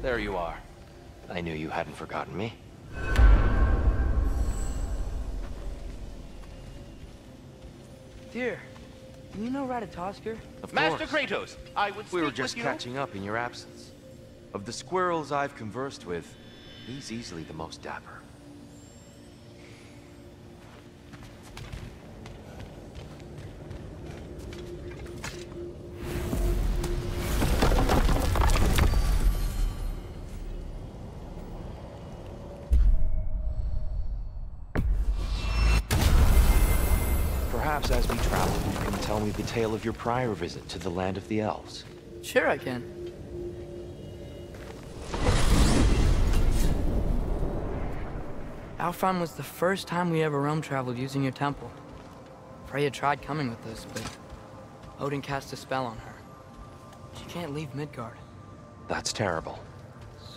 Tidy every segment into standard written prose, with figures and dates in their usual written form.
there you are. I knew you hadn't forgotten me. Dear, do you know Ratatoskr? Of Master course. Kratos, I would We were speak just with you. catching up in your absence. Of the squirrels I've conversed with, he's easily the most dapper. Perhaps as we travel, you can tell me the tale of your prior visit to the land of the elves. Sure I can. Alfheim was the first time we ever realm traveled using your temple. Freya tried coming with us, but Odin cast a spell on her. She can't leave Midgard. That's terrible.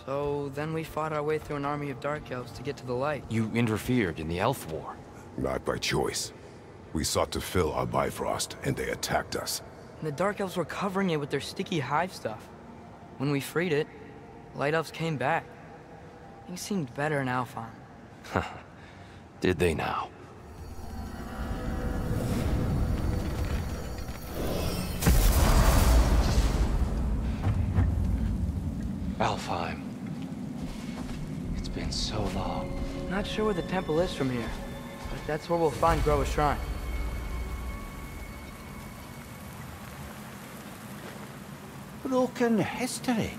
So then we fought our way through an army of dark elves to get to the light. You interfered in the elf war. Not by choice. We sought to fill our Bifrost, and they attacked us. And the dark elves were covering it with their sticky hive stuff. When we freed it, light elves came back. Things seemed better in Alfheim. Did they now? Alfheim. It's been so long. Not sure where the temple is from here, but that's where we'll find Groa's shrine. Broken history.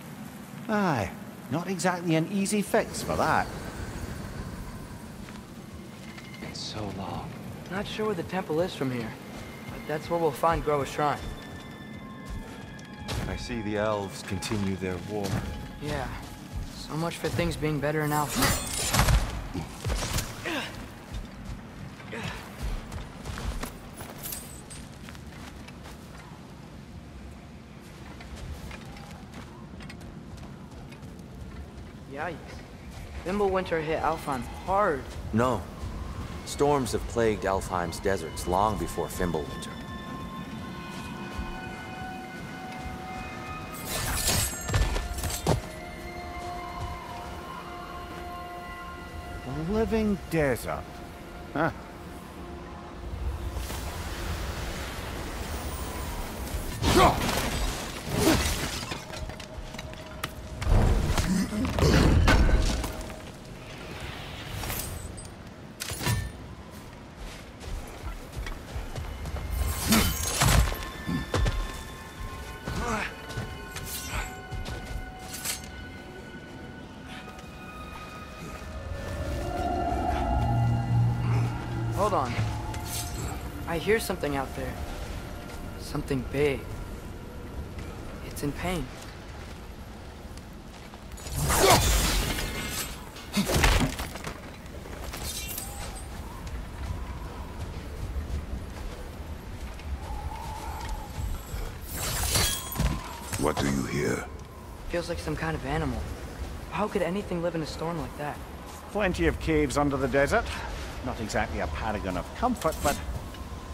Aye, not exactly an easy fix for that. Been so long. Not sure where the temple is from here, but that's where we'll find Groa's shrine. I see the elves continue their war. Yeah, so much for things being better in Alpha. Yikes. Fimbulwinter hit Alfheim hard. No. Storms have plagued Alfheim's deserts long before Fimbulwinter. A living desert. Huh. Hold on. I hear something out there. Something big. It's in pain. What do you hear? Feels like some kind of animal. How could anything live in a storm like that? Plenty of caves under the desert. Not exactly a paragon of comfort, but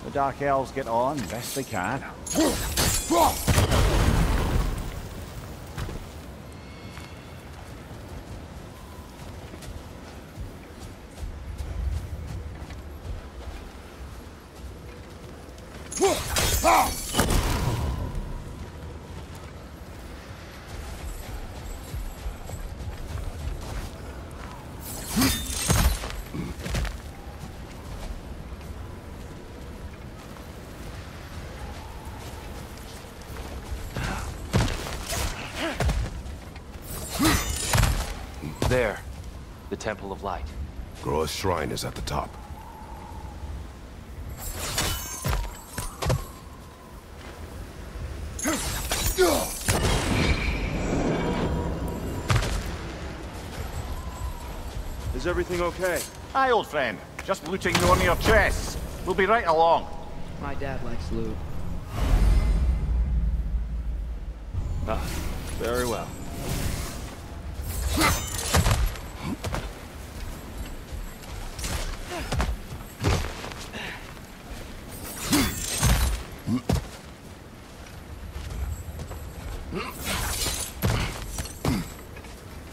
the Dark Elves get on best they can. There. The Temple of Light. Groa's shrine is at the top. Is everything okay? Aye, old friend. Just looting on your chests. We'll be right along. My dad likes loot. Ah, very well.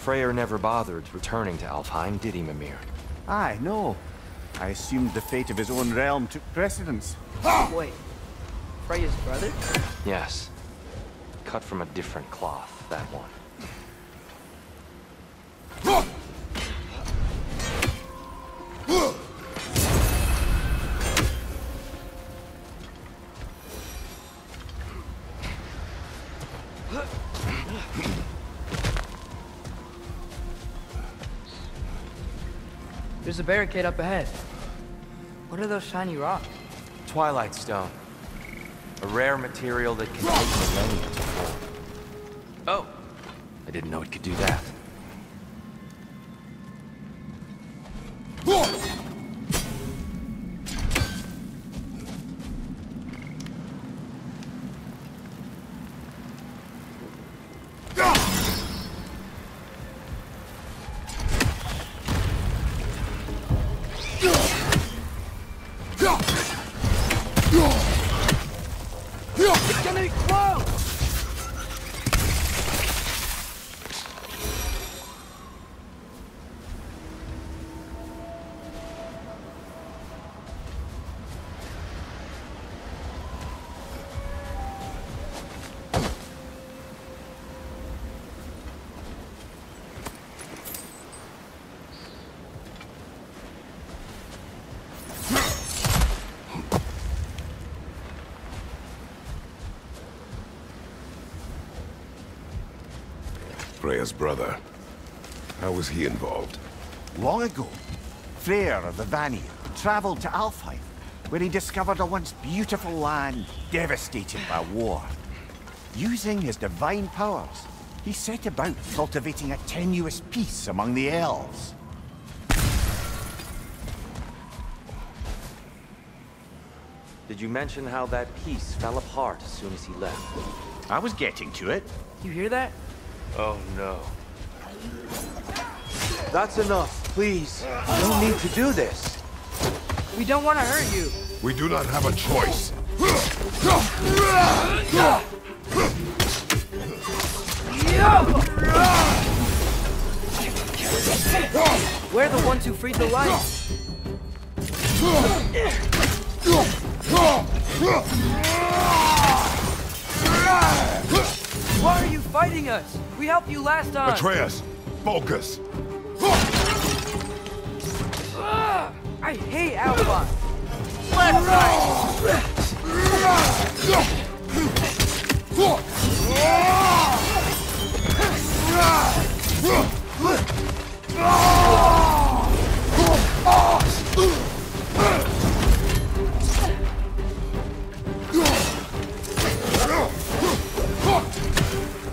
Freyr never bothered returning to Alfheim, did he, Mimir? Aye, no. I assumed the fate of his own realm took precedence. Wait, Freya's brother? Yes. Cut from a different cloth, that one. There's a barricade up ahead. What are those shiny rocks? Twilight Stone. A rare material that can take millennia to form. Oh! I didn't know it could do that. Freya's brother. How was he involved? Long ago, Freyr of the Vanir traveled to Alfheim, where he discovered a once beautiful land devastated by war. Using his divine powers, he set about cultivating a tenuous peace among the elves. Did you mention how that piece fell apart as soon as he left? I was getting to it. You hear that? Oh no. That's enough, please. You don't need to do this. We don't want to hurt you. We do not have a choice. We're the ones who freed the lights. Why are you fighting us? We helped you last time. Atreus, focus. I hate Alpha. Left, right.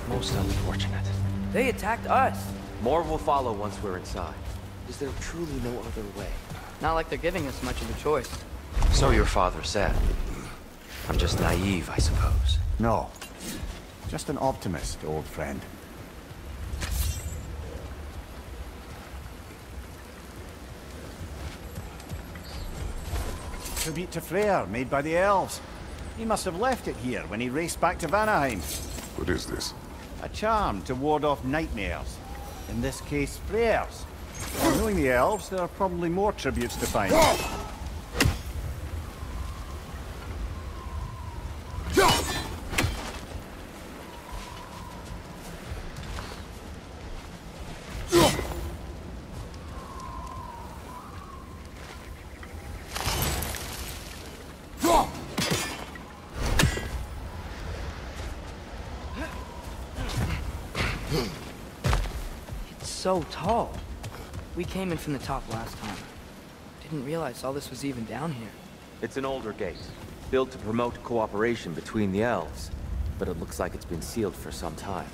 Most unfortunate. They attacked us. More will follow once we're inside. Is there truly no other way? Not like they're giving us much of a choice. So your father said. I'm just naive, I suppose. No. Just an optimist, old friend. Tribute to Freyr, made by the elves. He must have left it here when he raced back to Vanaheim. What is this? A charm to ward off nightmares. In this case, Freyr's. Well, knowing the elves, there are probably more tributes to find. It's so tall. We came in from the top last time. Didn't realize all this was even down here. It's an older gate, built to promote cooperation between the elves, but it looks like it's been sealed for some time.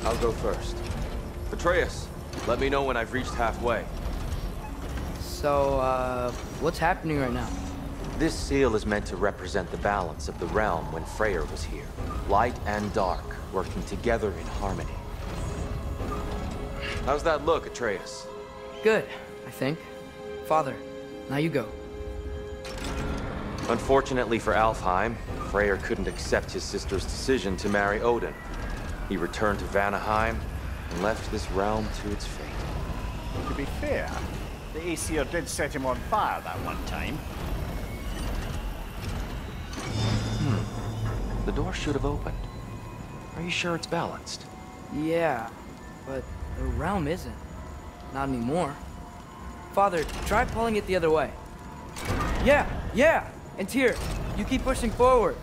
I'll go first. Atreus, let me know when I've reached halfway. So, what's happening right now? This seal is meant to represent the balance of the realm when Freyr was here. Light and dark, working together in harmony. How's that look, Atreus? Good, I think. Father, now you go. Unfortunately for Alfheim, Freyr couldn't accept his sister's decision to marry Odin. He returned to Vanaheim and left this realm to its fate. To be fair, the Aesir did set him on fire that one time. The door should have opened. Are you sure it's balanced? Yeah, but the realm isn't. Not anymore. Father, try pulling it the other way. Yeah! And Tyr, you keep pushing forward.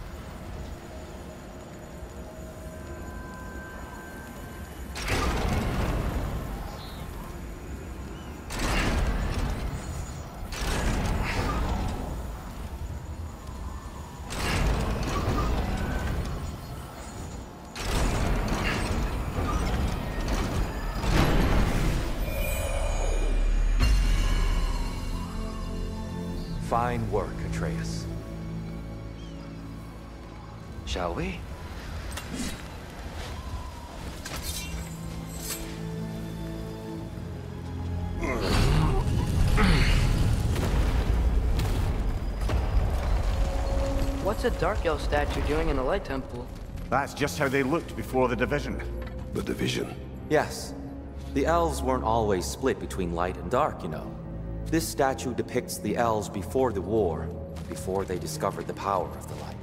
Fine work, Atreus. Shall we? What's a Dark Elf statue doing in the Light Temple? That's just how they looked before the division. The division. Yes. The elves weren't always split between light and dark, you know. This statue depicts the elves before the war, before they discovered the power of the light.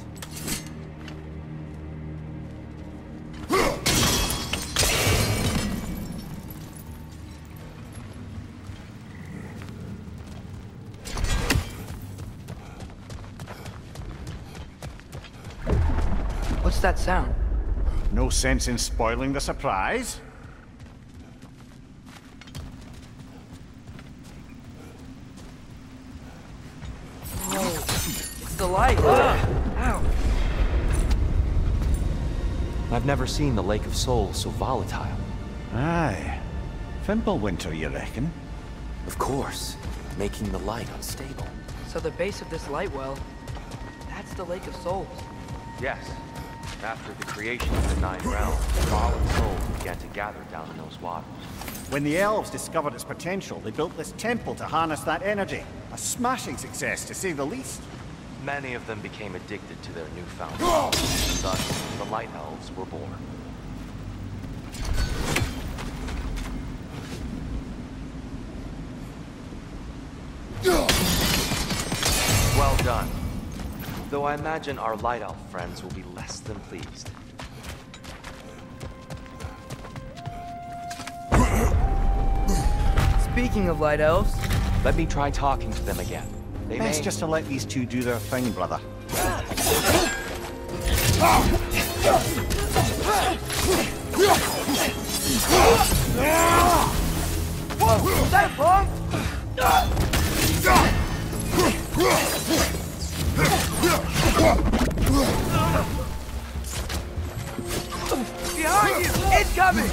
What's that sound? No sense in spoiling the surprise. It's the light! Ow! I've never seen the Lake of Souls so volatile. Aye. Fimbulwinter, you reckon? Of course, making the light unstable. So the base of this light well, that's the Lake of Souls. Yes. After the creation of the Nine Realms, fallen souls began to gather down in those waters. When the elves discovered its potential, they built this temple to harness that energy. A smashing success, to say the least. Many of them became addicted to their newfound power. Thus, the Light Elves were born. Well done. Though I imagine our Light Elf friends will be less than pleased. Speaking of Light Elves... Let me try talking to them again. They Best may... just to let these two do their thing, brother. Whoa! Was that a bomb? Behind you! It's coming!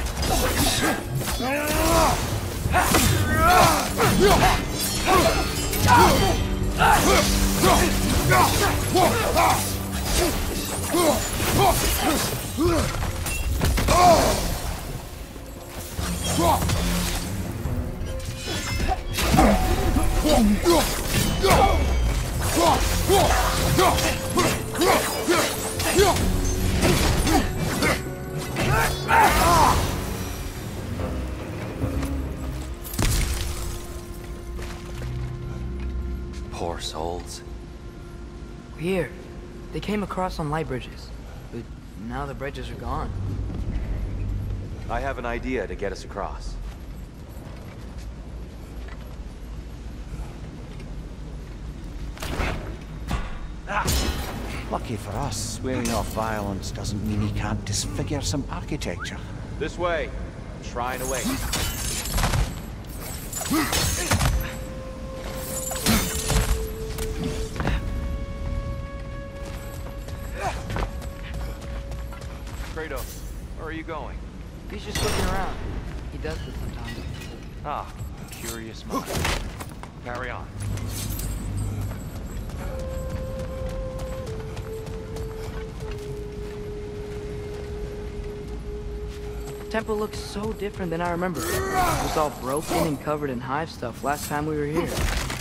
Poor souls. Weird. They came across on light bridges, but now the bridges are gone. I have an idea to get us across. Lucky for us, swearing off violence doesn't mean he can't disfigure some architecture. This way. Shrine away. Kratos, where are you going? He's just looking around. He does this sometimes. Ah, curious mind. Carry on. Temple looks so different than I remember. It was all broken and covered in hive stuff last time we were here.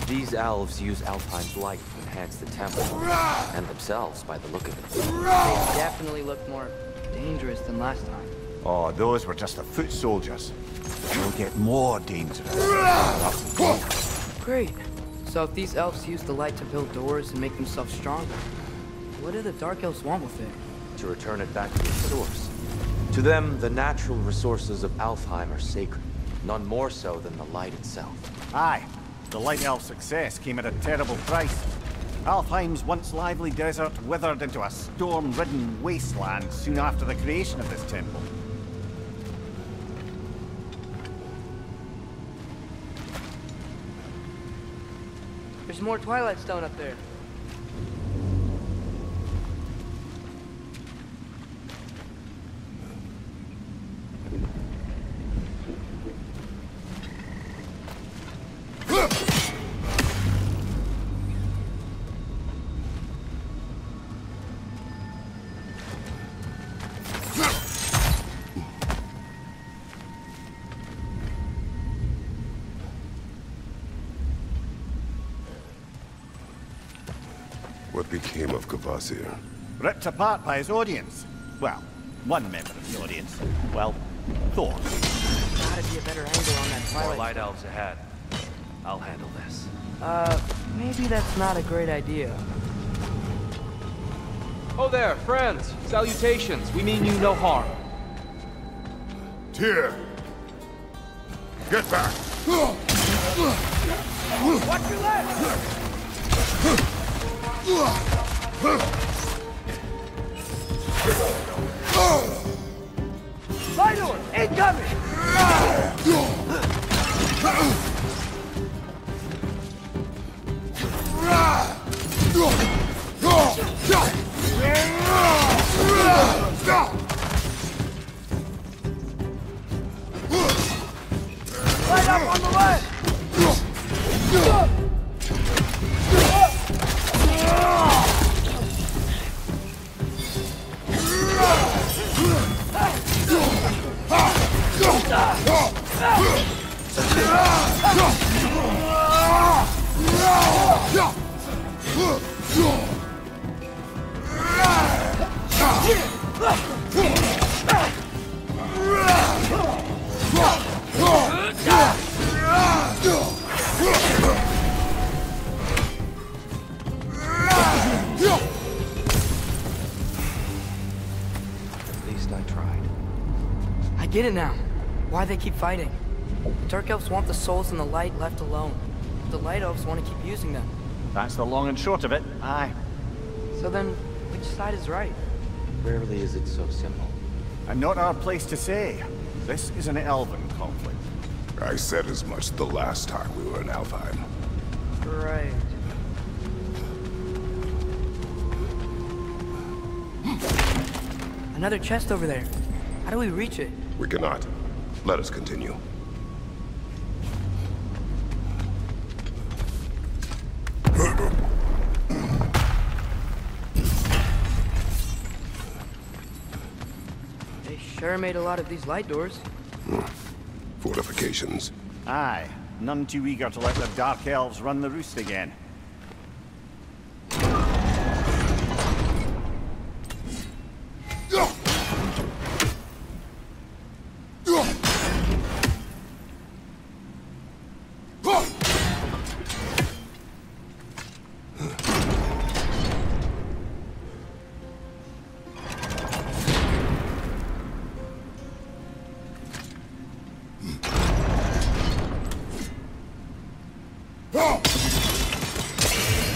These elves use Alfheim's light for enhance the temple, and themselves by the look of it. They definitely looked more dangerous than last time. Oh, those were just the foot soldiers. They'll get more dangerous. Great. So if these elves use the light to build doors and make themselves stronger, what do the Dark Elves want with it? To return it back to its source. To them, the natural resources of Alfheim are sacred, none more so than the light itself. Aye, the Light Elf success came at a terrible price. Alfheim's once lively desert withered into a storm-ridden wasteland soon after the creation of this temple. There's more Twilight Stone up there. What became of Kvasir? Ripped apart by his audience. Well, one member of the audience. Well, Thor. Gotta be a better angle on that More Twilight. light elves ahead. I'll handle this. Maybe that's not a great idea. Oh there, friends. Salutations. We mean you no harm. Tyr! Get back! Watch your left! Lidor! Incoming! Light up on the left! At least I tried. I get it now. Why they keep fighting. The Dark Elves want the souls in the light left alone. The Light Elves want to keep using them. That's the long and short of it. Aye. So then, which side is right? Rarely is it so simple. And not our place to say. This is an elven conflict. I said as much the last time we were in Alfheim. Right. Another chest over there. How do we reach it? We cannot. Let us continue. They sure made a lot of these light doors. Fortifications. Aye. None too eager to let the Dark Elves run the roost again.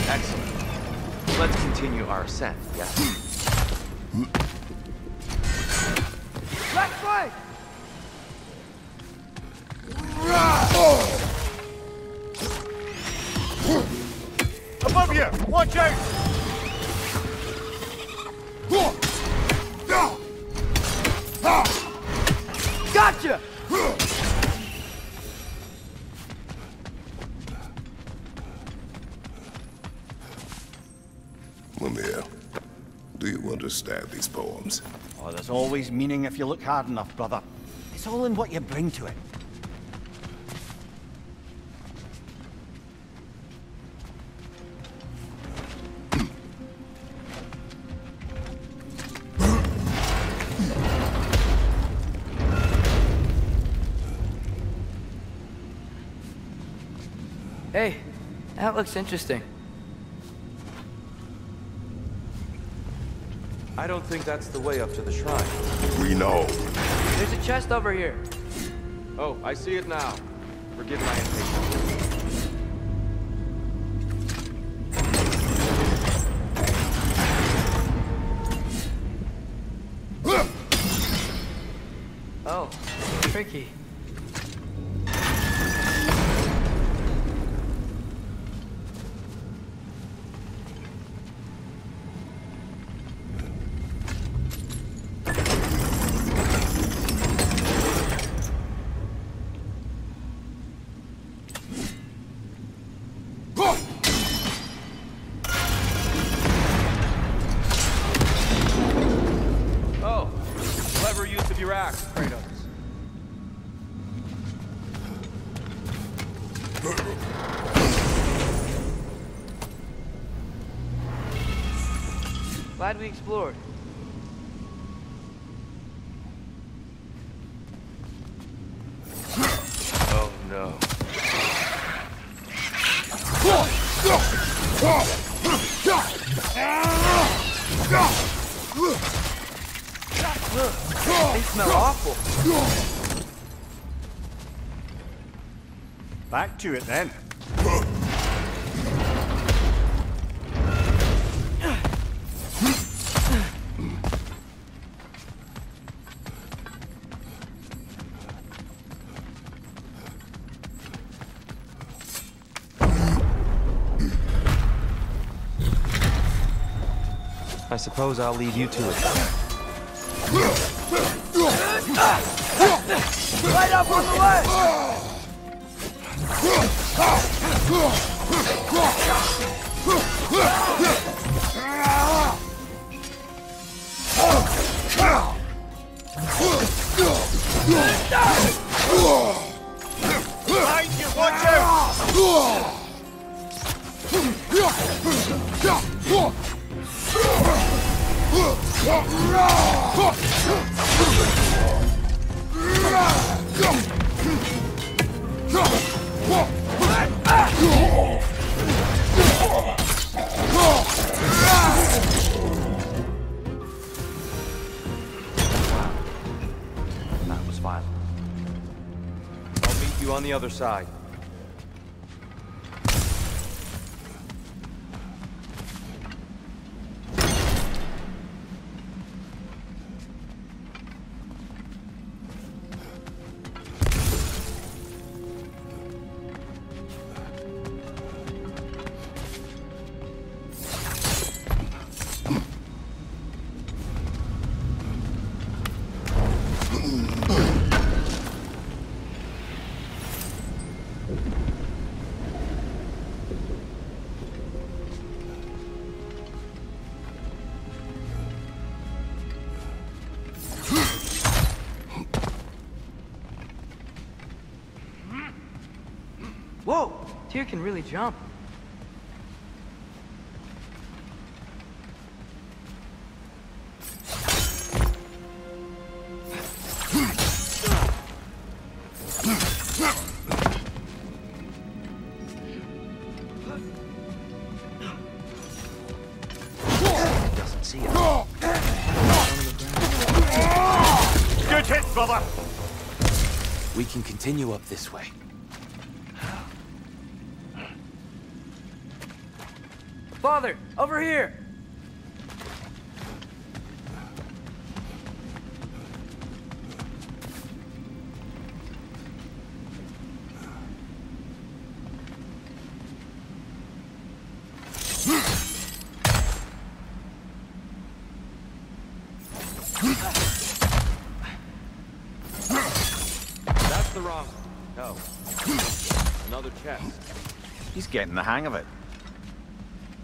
Excellent. Let's continue our ascent, yes? Left flank! Above you! Watch out! Gotcha! Mimir, do you understand these poems? Oh, there's always meaning if you look hard enough, brother. It's all in what you bring to it. Hey, that looks interesting. I don't think that's the way up to the shrine. We know. There's a chest over here. Oh, I see it now. Forgive my impatience. Oh, tricky. Oh, clever use of your axe, Kratos. Glad we explored. Oh no. They smell awful. Back to it then. I suppose I'll leave you to it. Right up on the ledge! Behind you, watch out! That was violent. I'll meet you on the other side. Whoa! Tyr can really jump. Doesn't see it. Good hit, brother! We can continue up this way. Father, over here! That's the wrong one. No. Another chest. He's getting the hang of it.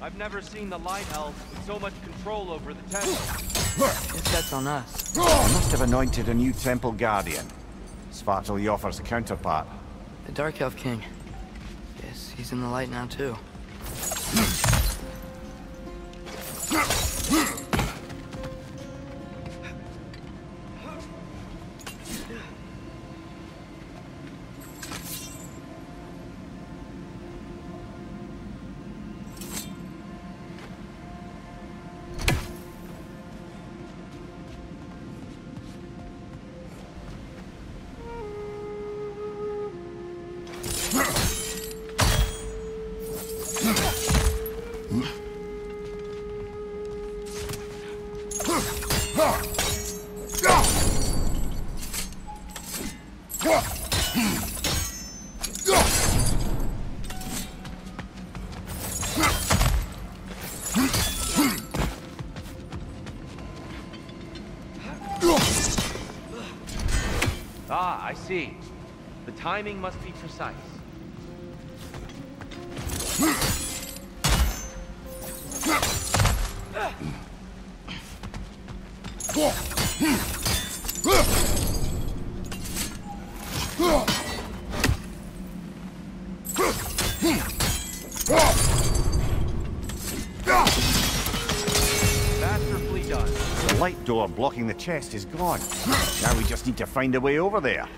I've never seen the Light Elves with so much control over the temple. Guess that's on us. Must have anointed a new temple guardian. Svartalfheim offers a counterpart. The Dark Elf King. Guess he's in the light now, too. Ah, I see. The timing must be precise. Masterfully done. The light door blocking the chest is gone. Now we just need to find a way over there.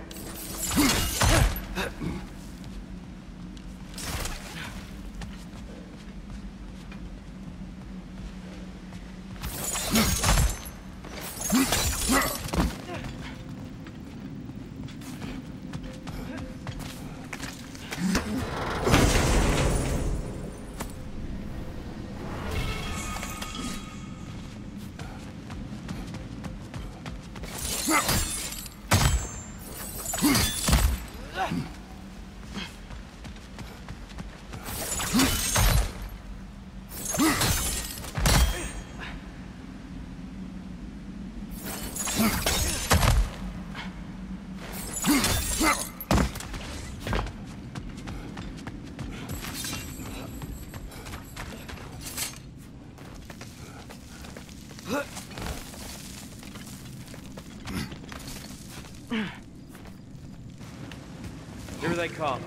Here they come.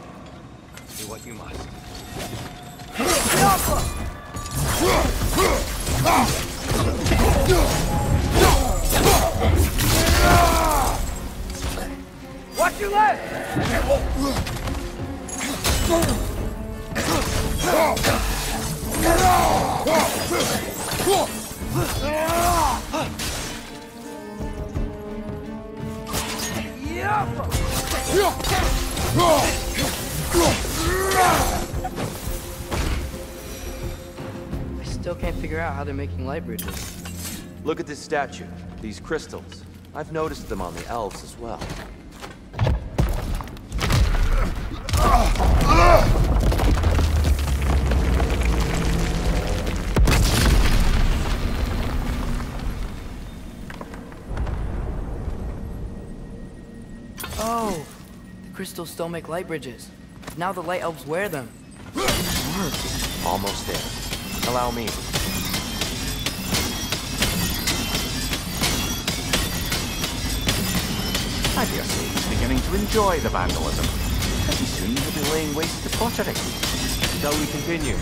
Do what you must. Watch your left! I still can't figure out how they're making light bridges. Look at this statue, these crystals. I've noticed them on the elves as well. Oh, the crystals still make light bridges. Now the light elves wear them. Almost there. Allow me. I dare say he's beginning to enjoy the vandalism. Pretty soon he'll be laying waste to pottery. Shall we continue?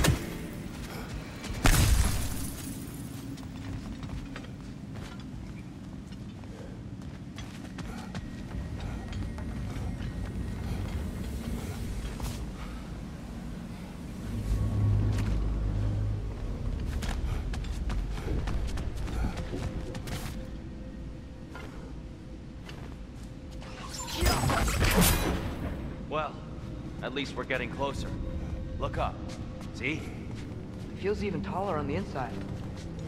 Well, at least we're getting closer. Look up. See? It feels even taller on the inside.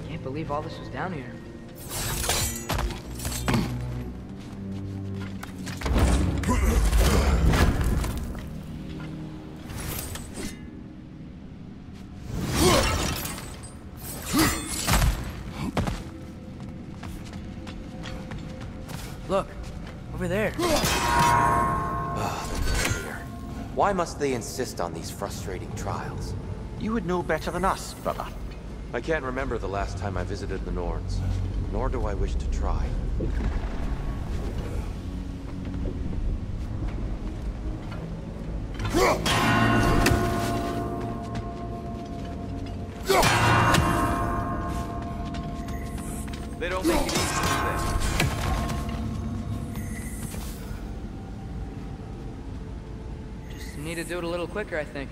Can't believe all this was down here. Look, over there. Why must they insist on these frustrating trials? You would know better than us, brother. I can't remember the last time I visited the Norns, nor do I wish to try. They don't make it easy, do they? Just need to do it a little quicker, I think.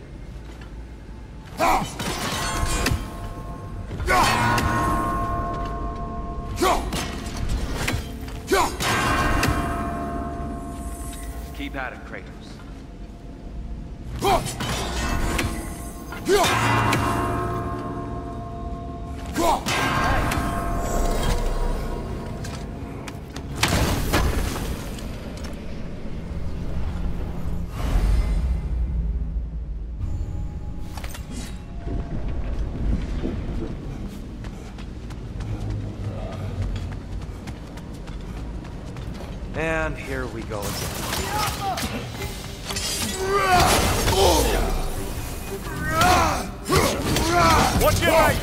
Keep at it, Kratos. And here we go again. Watch your right!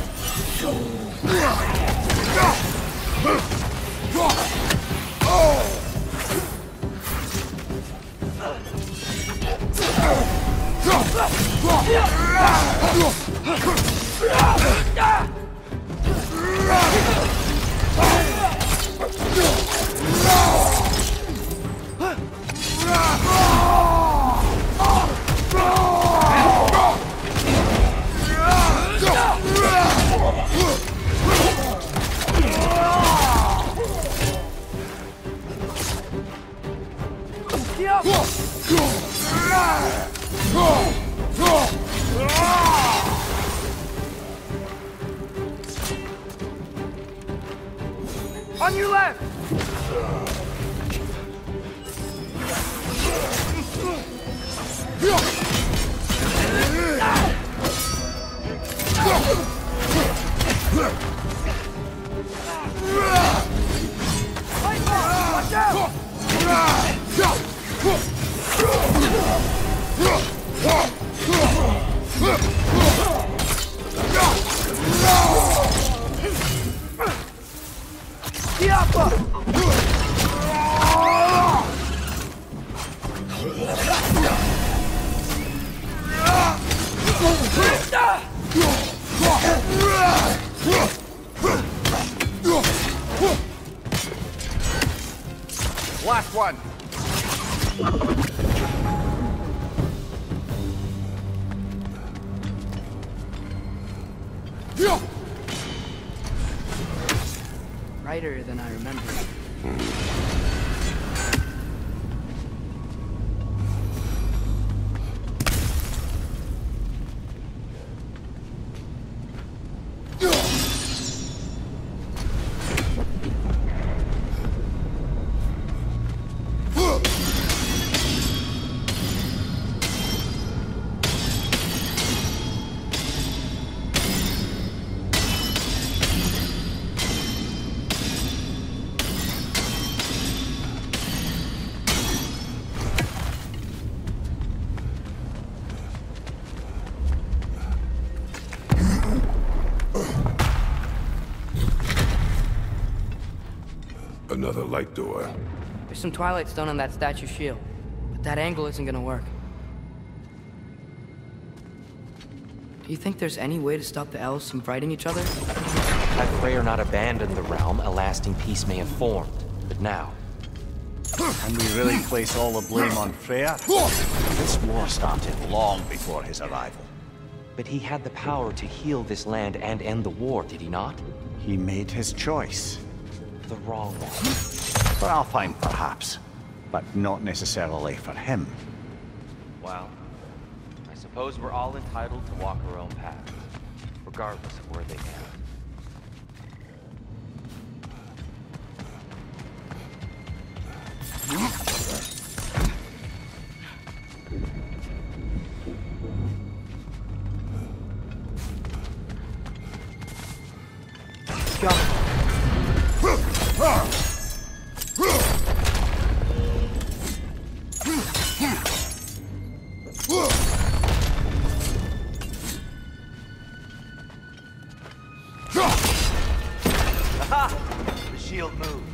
On your left! Watch out! Last one. Brighter than I remember. Another light door. There's some Twilight Stone on that statue shield, but that angle isn't gonna work. Do you think there's any way to stop the elves from fighting each other? Had Freyr not abandoned the realm, a lasting peace may have formed. But now... Can we really place all the blame on Freyr? This war started long before his arrival. But he had the power to heal this land and end the war, did he not? He made his choice. The wrong one. For Alfheim, perhaps. But not necessarily for him. Well, I suppose we're all entitled to walk our own paths, regardless of where they end. Aha! The shield moved.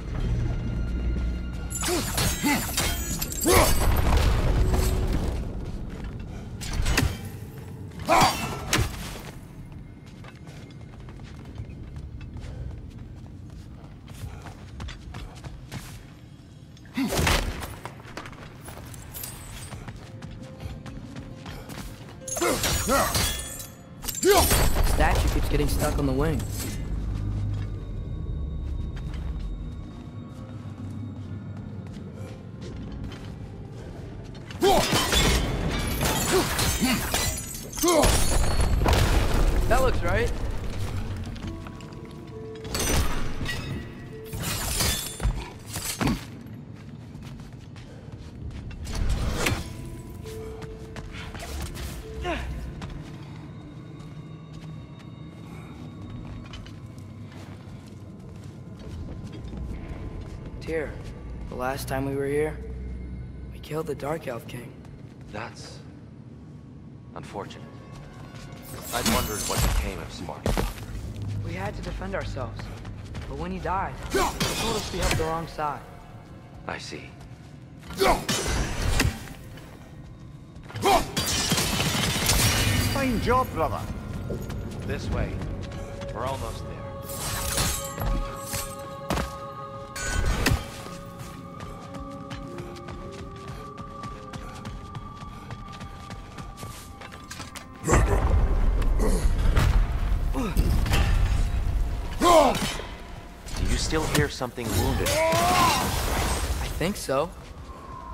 Statue keeps getting stuck on the wing. That looks right. Tyr, The last time we were here, we killed the Dark Elf King. That's unfortunate. I'd wondered what became of Spark. We had to defend ourselves. But when he died, he told us we helped the wrong side. I see. Fine job, brother. This way. We're almost there. Do you still hear something wounded? I think so.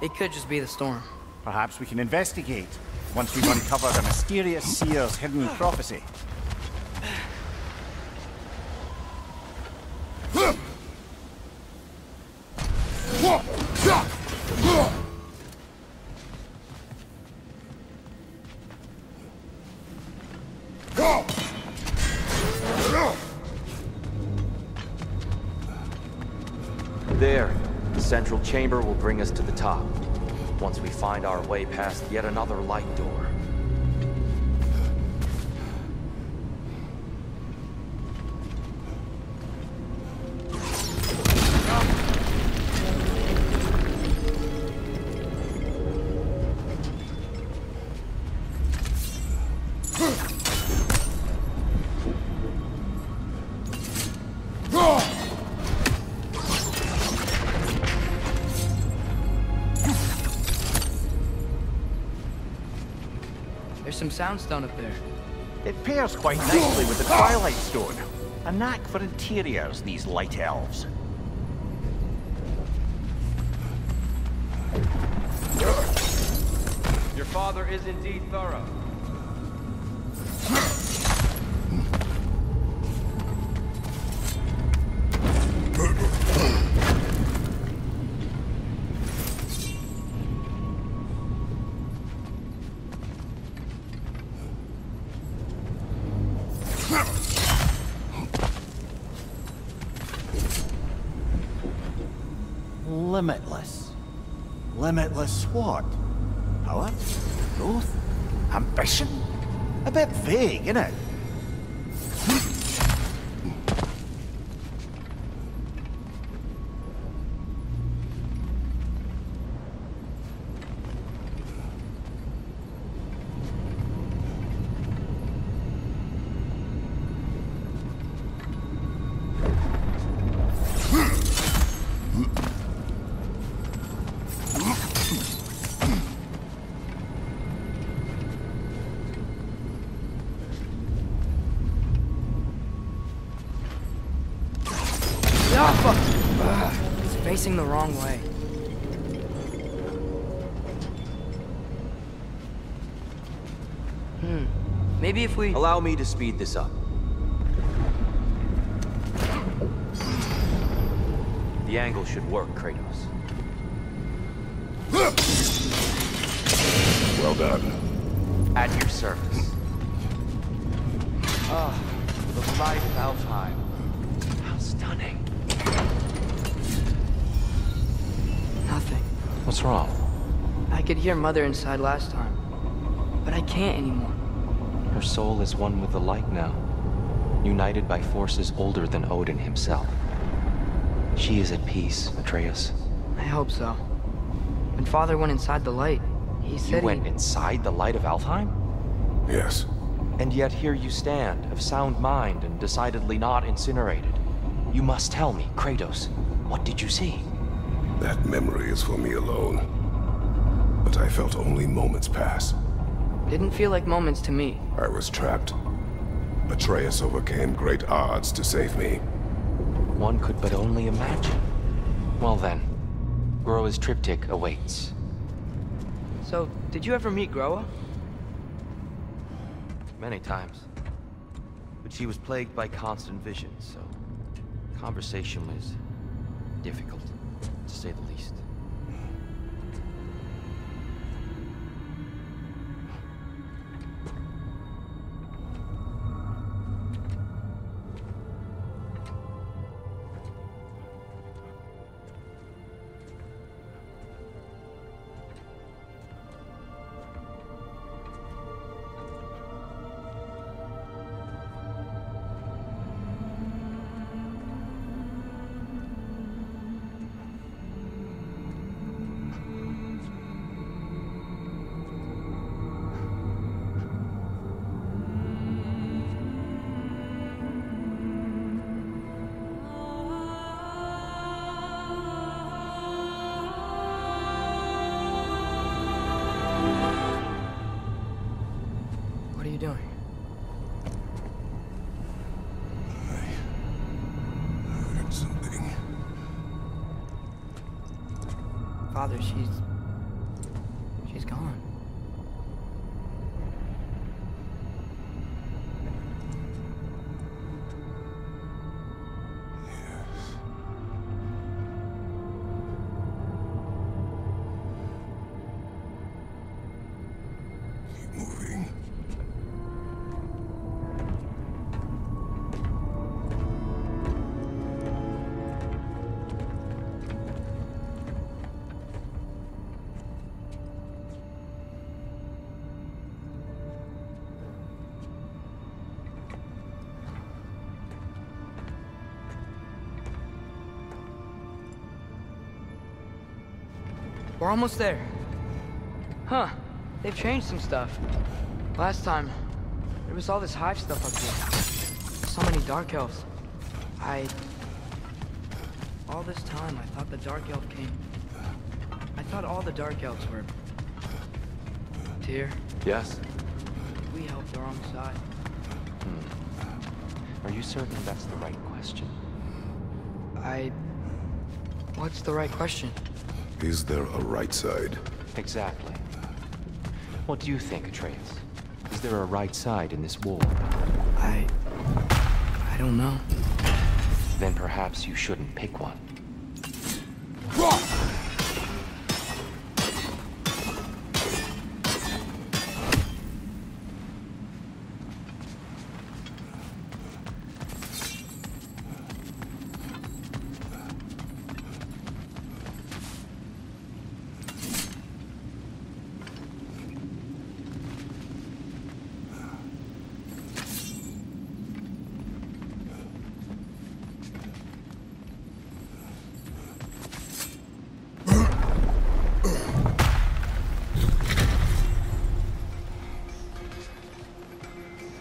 It could just be the storm. Perhaps we can investigate, once we've uncovered a mysterious seer's hidden prophecy. There, the central chamber will bring us to the top, once we find our way past yet another light door. There's some soundstone up there. It pairs quite nicely with the Twilight Stone. A knack for interiors, these light elves. Your father is indeed thorough. Limitless. Limitless what? Power? Growth? Ambition? A bit vague, innit? It's facing the wrong way. Maybe if we... Allow me to speed this up. The angle should work, Kratos. Well done. At your service. The light of Alfheim. How stunning. Nothing. What's wrong? I could hear Mother inside last time, but I can't anymore. Her soul is one with the light now, united by forces older than Odin himself. She is at peace, Atreus. I hope so. When Father went inside the light, he said You went inside the light of Alfheim? Yes. And yet here you stand, of sound mind and decidedly not incinerated. You must tell me, Kratos, what did you see? That memory is for me alone. But I felt only moments pass. Didn't feel like moments to me. I was trapped. Atreus overcame great odds to save me. One could but only imagine. Well then, Groa's triptych awaits. So, did you ever meet Groa? Many times. But she was plagued by constant visions, so conversation was difficult, to say the least. Father, she's gone. Moving. We're almost there. Huh. They've changed some stuff. Last time, there was all this hive stuff up here. So many dark elves. All this time, I thought the dark elf came. I thought all the dark elves were... Tyr, Yes? we helped the wrong side. Are you certain that's the right question? What's the right question? Is there a right side? Exactly. What do you think, Atreus? Is there a right side in this war? I don't know. Then perhaps you shouldn't pick one.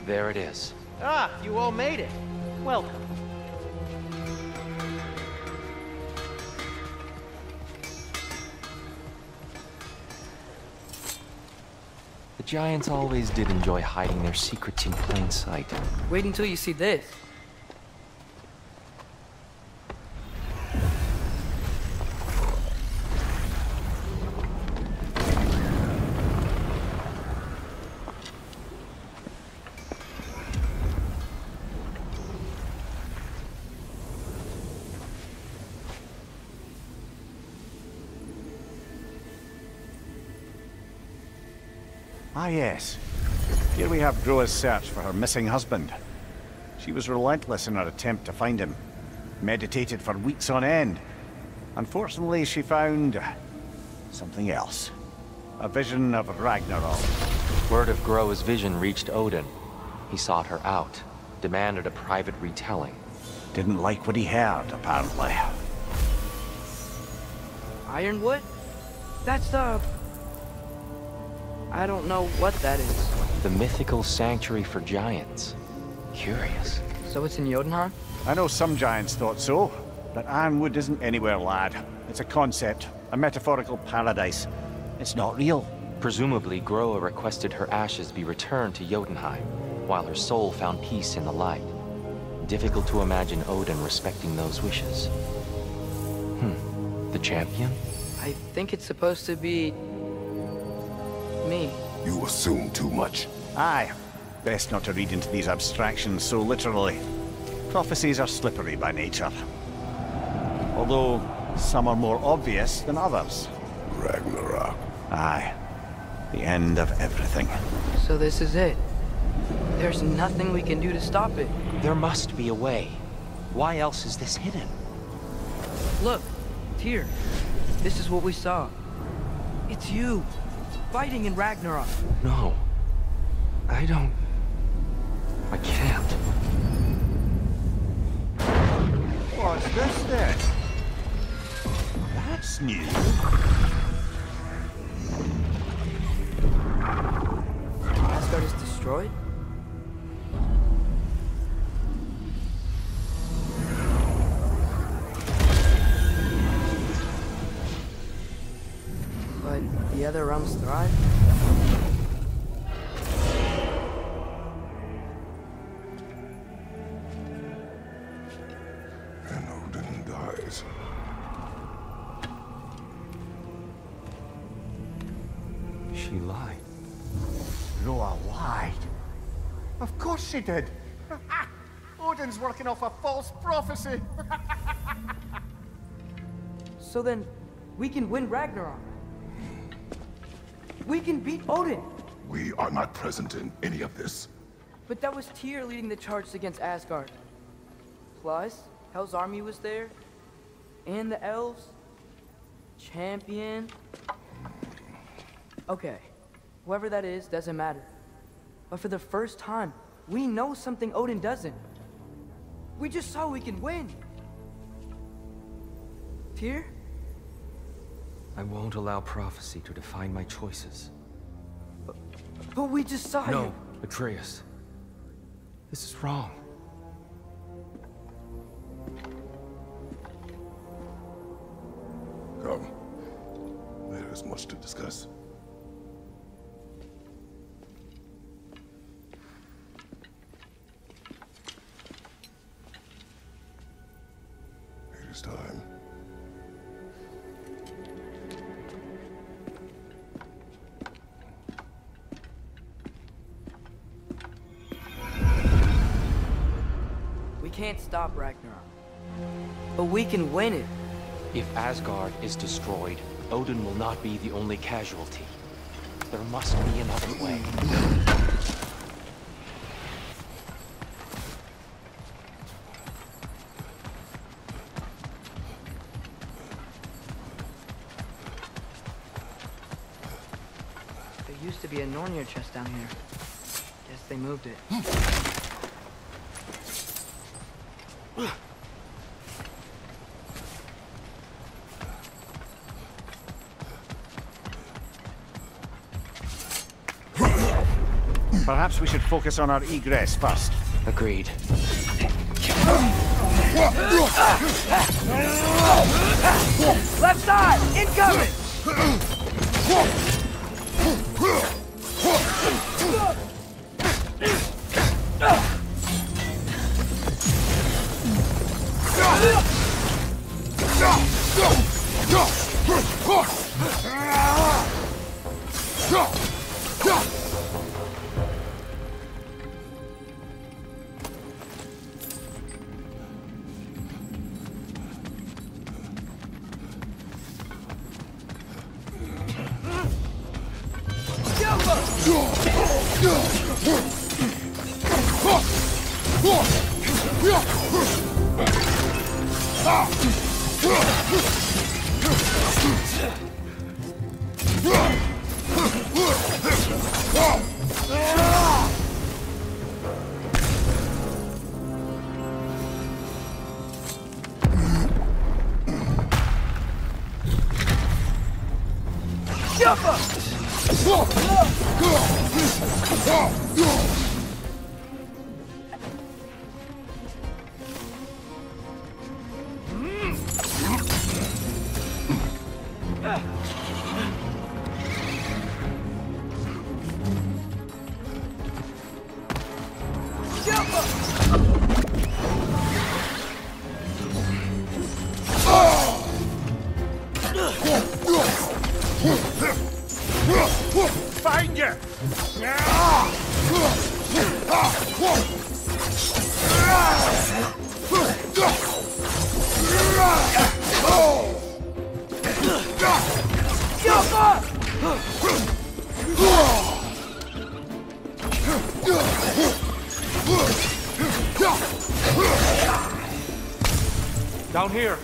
There it is. Ah, you all made it. Welcome. The giants always did enjoy hiding their secrets in plain sight. Wait until you see this. Ah, yes. Here we have Groa's search for her missing husband. She was relentless in her attempt to find him. Meditated for weeks on end. Unfortunately, she found... something else. A vision of Ragnarok. Word of Groa's vision reached Odin. He sought her out, demanded a private retelling. Didn't like what he heard, apparently. Ironwood? That's the... I don't know what that is. The mythical sanctuary for giants. Curious. So it's in Jotunheim? I know some giants thought so, but Ironwood isn't anywhere, lad. It's a concept, a metaphorical paradise. It's not real. Presumably, Groa requested her ashes be returned to Jotunheim, while her soul found peace in the light. Difficult to imagine Odin respecting those wishes. The champion? I think it's supposed to be... me. You assume too much. Aye. Best not to read into these abstractions so literally. Prophecies are slippery by nature. Although, some are more obvious than others. Ragnarok. Aye. The end of everything. So this is it. There's nothing we can do to stop it. There must be a way. Why else is this hidden? Look, Tyr. This is what we saw. It's you. Fighting in Ragnarok. No. I don't... I can't. What's this then? That's new. Asgard is destroyed? But the other realms thrive? And Odin dies. She lied. Roa lied. Of course she did. Odin's working off a false prophecy. So then, we can win Ragnarok. We can beat Odin. We are not present in any of this. But that was Tyr leading the charge against Asgard. Plus, Hell's army was there. And the elves. Champion. Okay, whoever that is doesn't matter. But for the first time, we know something Odin doesn't. We just saw we can win. Tyr? I won't allow prophecy to define my choices. But we just saw you. No, Atreus. This is wrong. Come. There is much to discuss. It is time. We can't stop Ragnarok. But we can win it. If Asgard is destroyed, Odin will not be the only casualty. There must be another way. There used to be a Nornir chest down here. Guess they moved it. Perhaps we should focus on our egress first. Agreed. Left side! Incoming! Find you! Down here.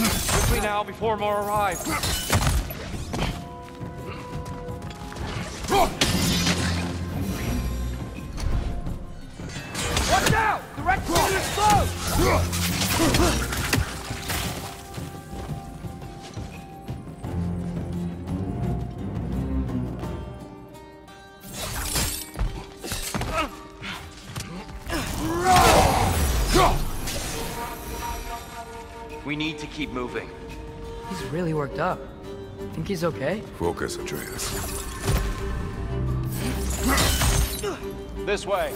Quickly now, before more arrive. Watch out! The rectangle is close! We need to keep moving. He's really worked up. Think he's okay? Focus, Atreus. This way.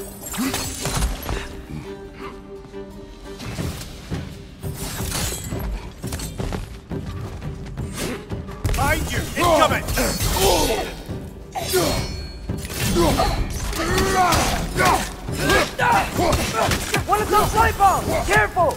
Behind you! Incoming! One of those light bulbs! Careful!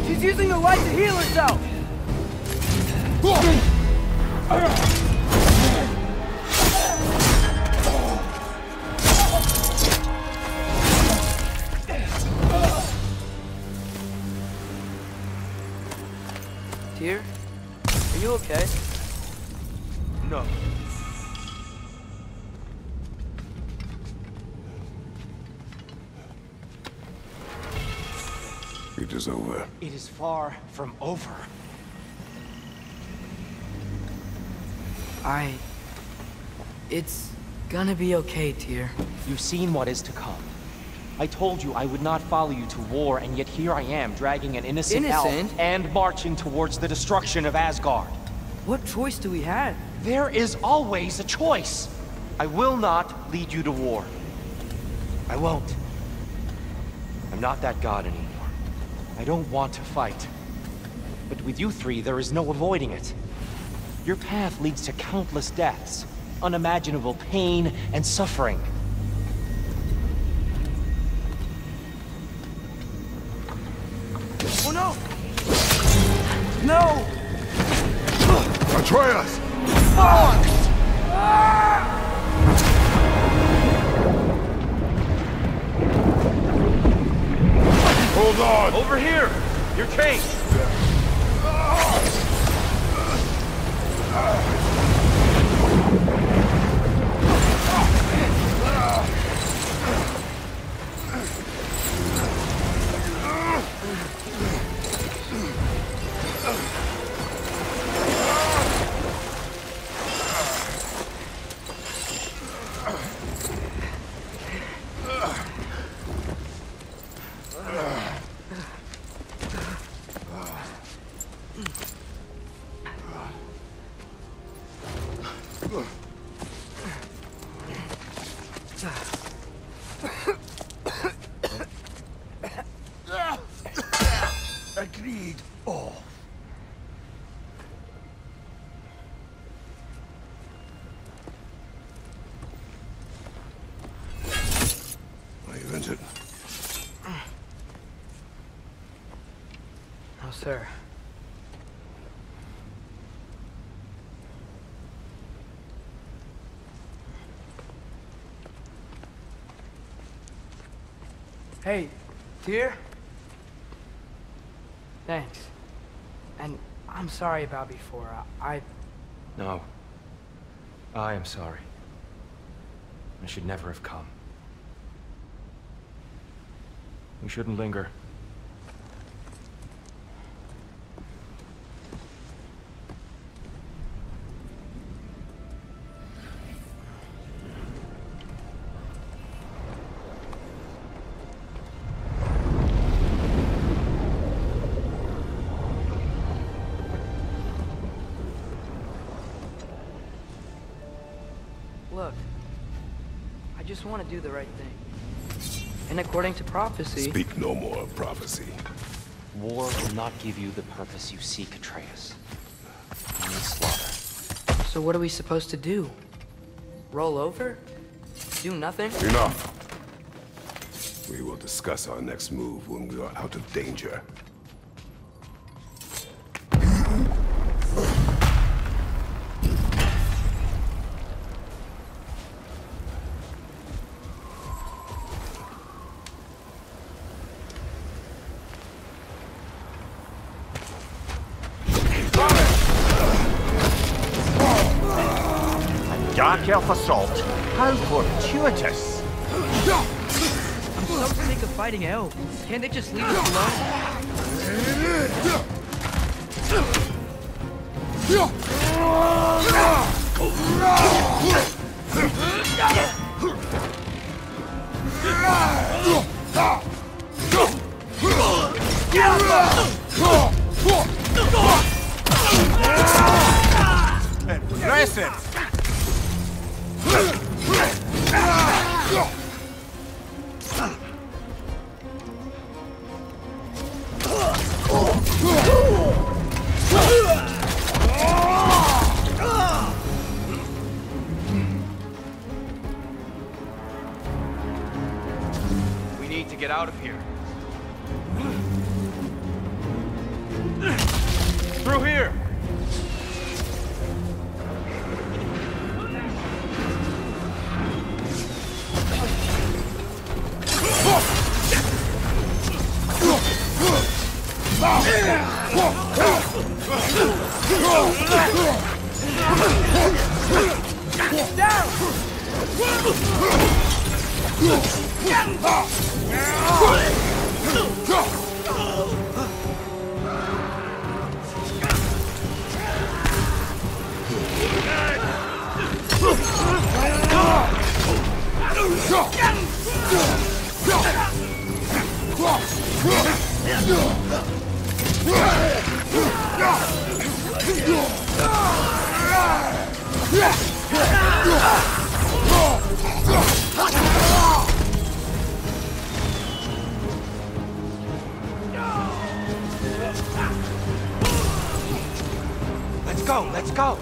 She's using the light to heal herself! Tyr, are you okay? No. It is over. It is far from over. It's gonna be okay, Tyr. You've seen what is to come. I told you I would not follow you to war, and yet here I am, dragging an innocent elf and marching towards the destruction of Asgard. What choice do we have? There is always a choice. I will not lead you to war. I won't. I'm not that god anymore. I don't want to fight. But with you three, there is no avoiding it. Your path leads to countless deaths, unimaginable pain and suffering. Oh no! No! Atreus! Hold on! Over here! Your chain! wanted. No, sir. Hey, dear? Thanks. And I'm sorry about before. No. I am sorry. I should never have come. We shouldn't linger. Look, I just want to do the right thing. And according to prophecy... Speak no more of prophecy. War will not give you the purpose you seek, Atreus. Only slaughter. So what are we supposed to do? Roll over? Do nothing? Enough. We will discuss our next move when we are out of danger. Dark elf assault. How fortuitous. I'm so sick of fighting elves. Can't they just leave us alone? Impressive. We need to get out of here. Through here! Let's go, let's go!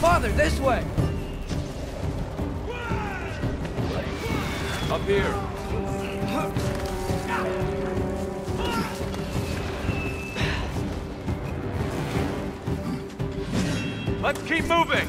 Father, this way! Up here. Let's keep moving!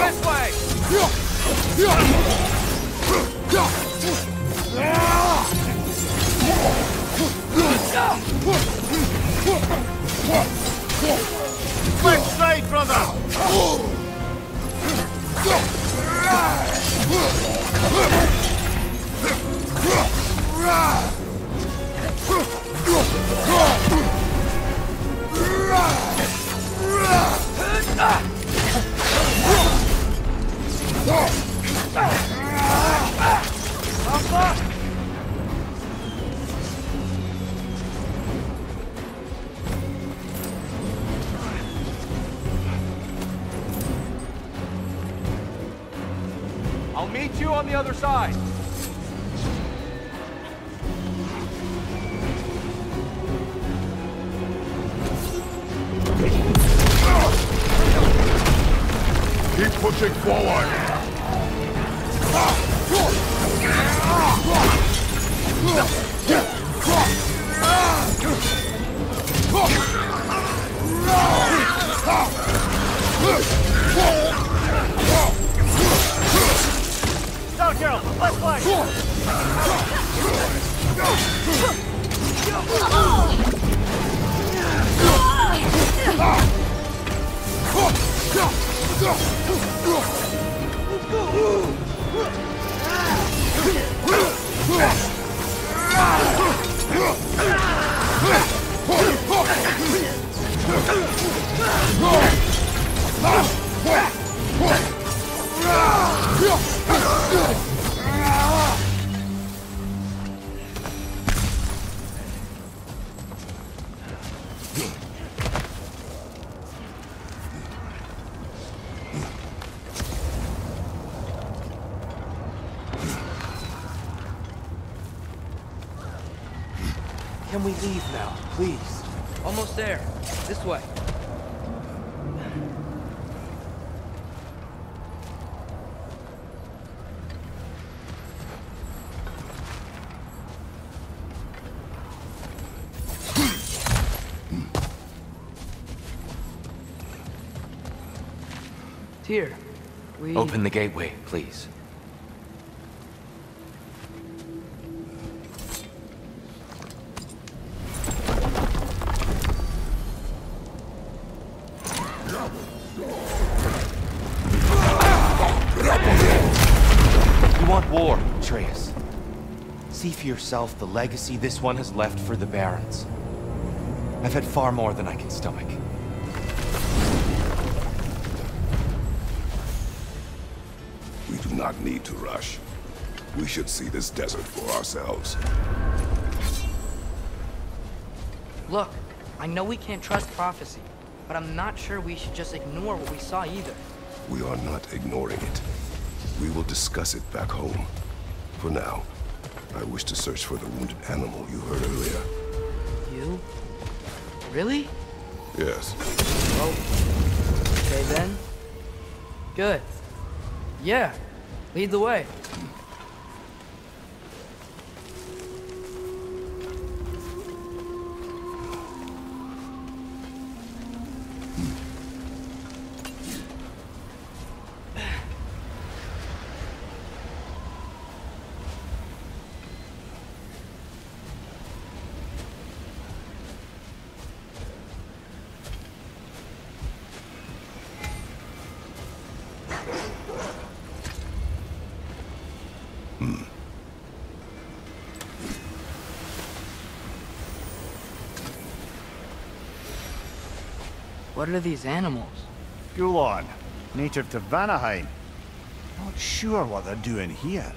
This way! Left side, brother! I'll meet you on the other side. Keep pushing forward! Down, girl! Left flank! Can we leave now, please? Almost there. This way. Tyr, we... Open the gateway, please. You want war, Atreus. See for yourself the legacy this one has left for the Barons. I've had far more than I can stomach. We do not need to rush. We should see this desert for ourselves. Look, I know we can't trust prophecy, but I'm not sure we should just ignore what we saw either. We are not ignoring it. We will discuss it back home. For now, I wish to search for the wounded animal you heard earlier. You? Really? Yes. Oh. Okay then. Good. Yeah. Lead the way. What are these animals? Gulon, native to Vanaheim. Not sure what they're doing here.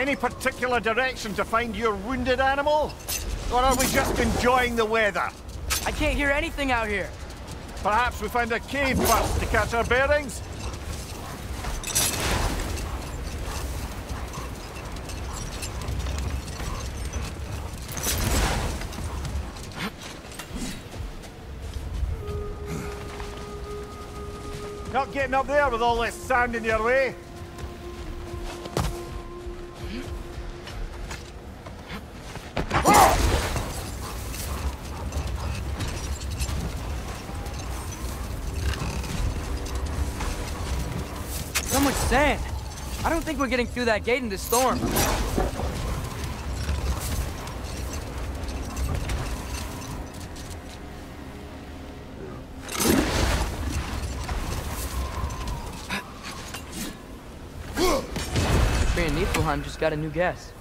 Any particular direction to find your wounded animal? Or are we just enjoying the weather? I can't hear anything out here. Perhaps we find a cave first to catch our bearings? Not getting up there with all this sand in your way. So much sand. I don't think we're getting through that gate in this storm. Niflheim just got a new guest.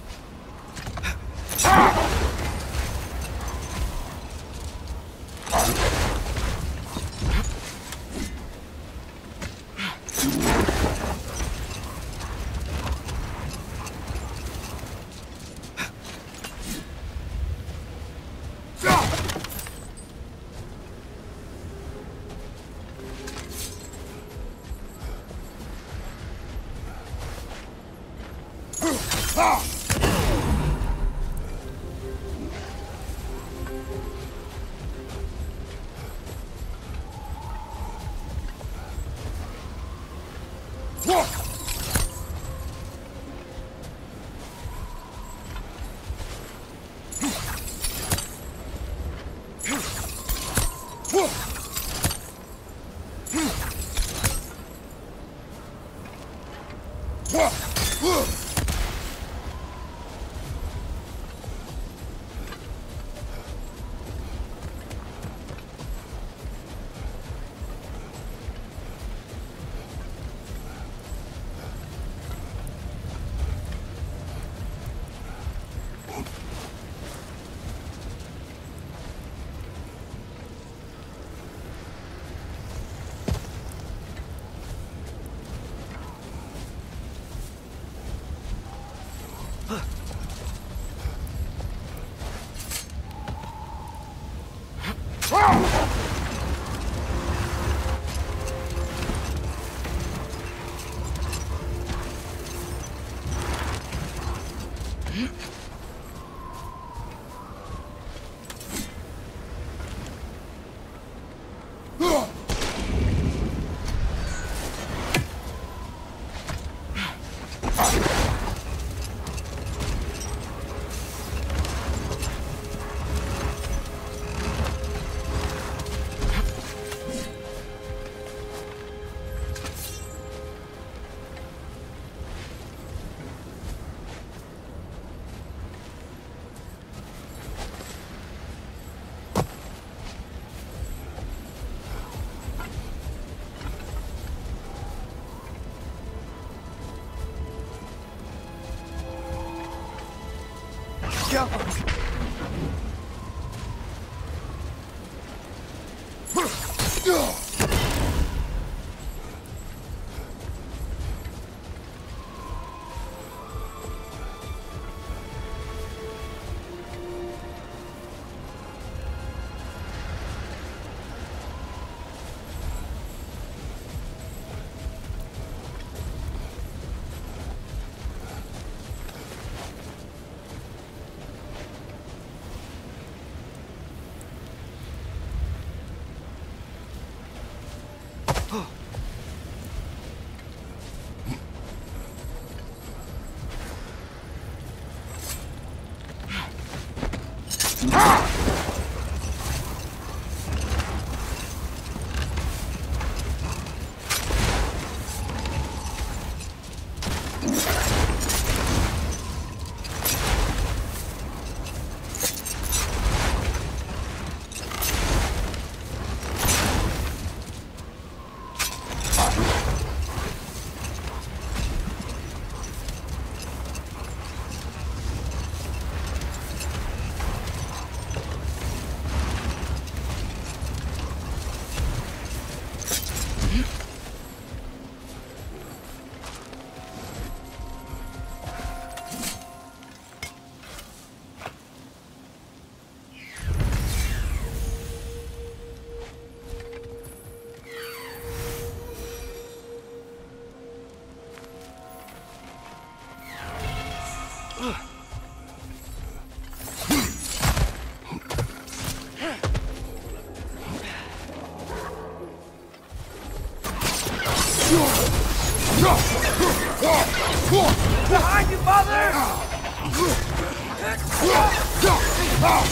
Watch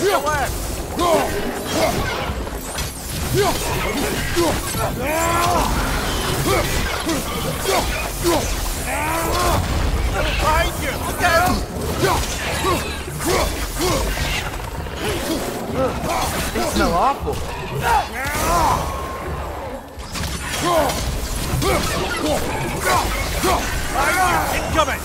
your left! Behind you! Look out! They smell awful. Incoming!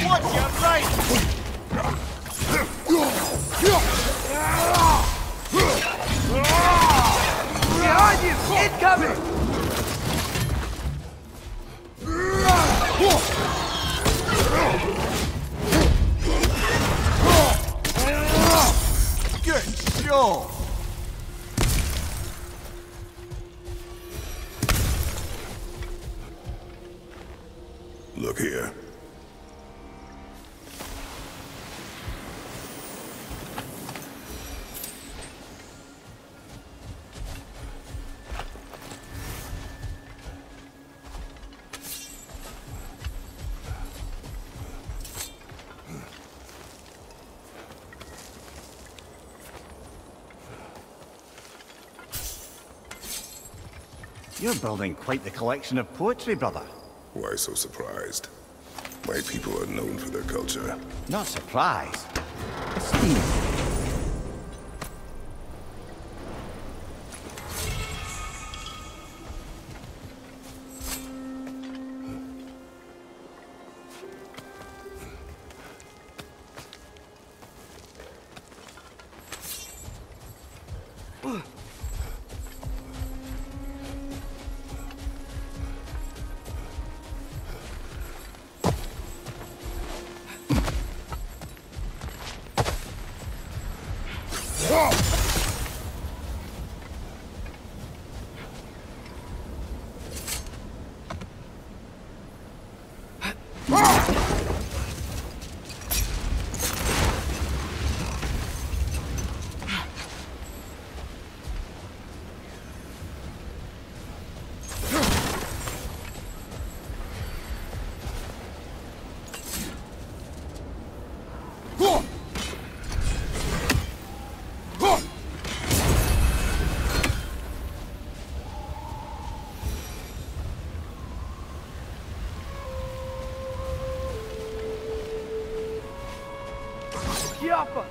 Watch your right! Behind you! Incoming! Good show! Look here. You're building quite the collection of poetry, brother. Why so surprised? My people are known for their culture. Not surprised. Esteemed. Yappa!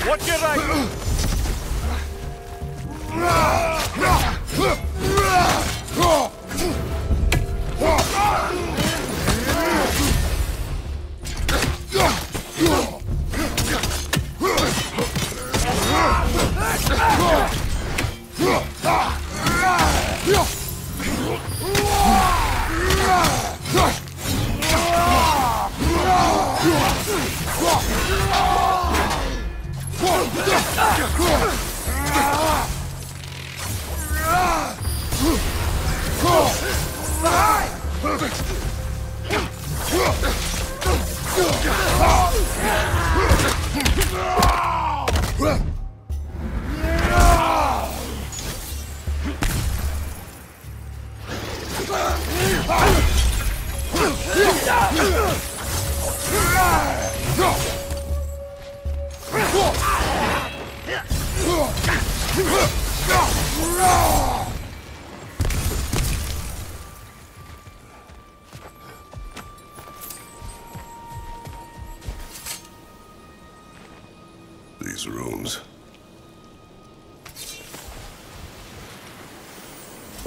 Watch your right! These rooms.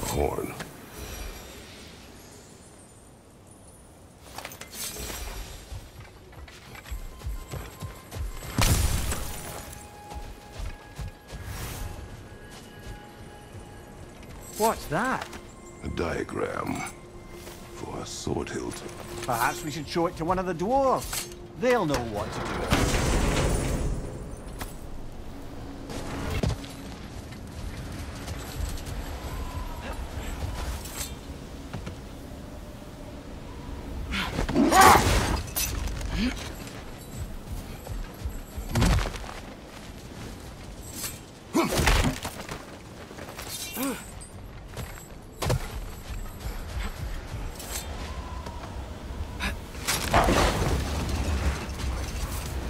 A horn. What's that? A diagram for a sword hilt. Perhaps we should show it to one of the dwarves. They'll know what to do.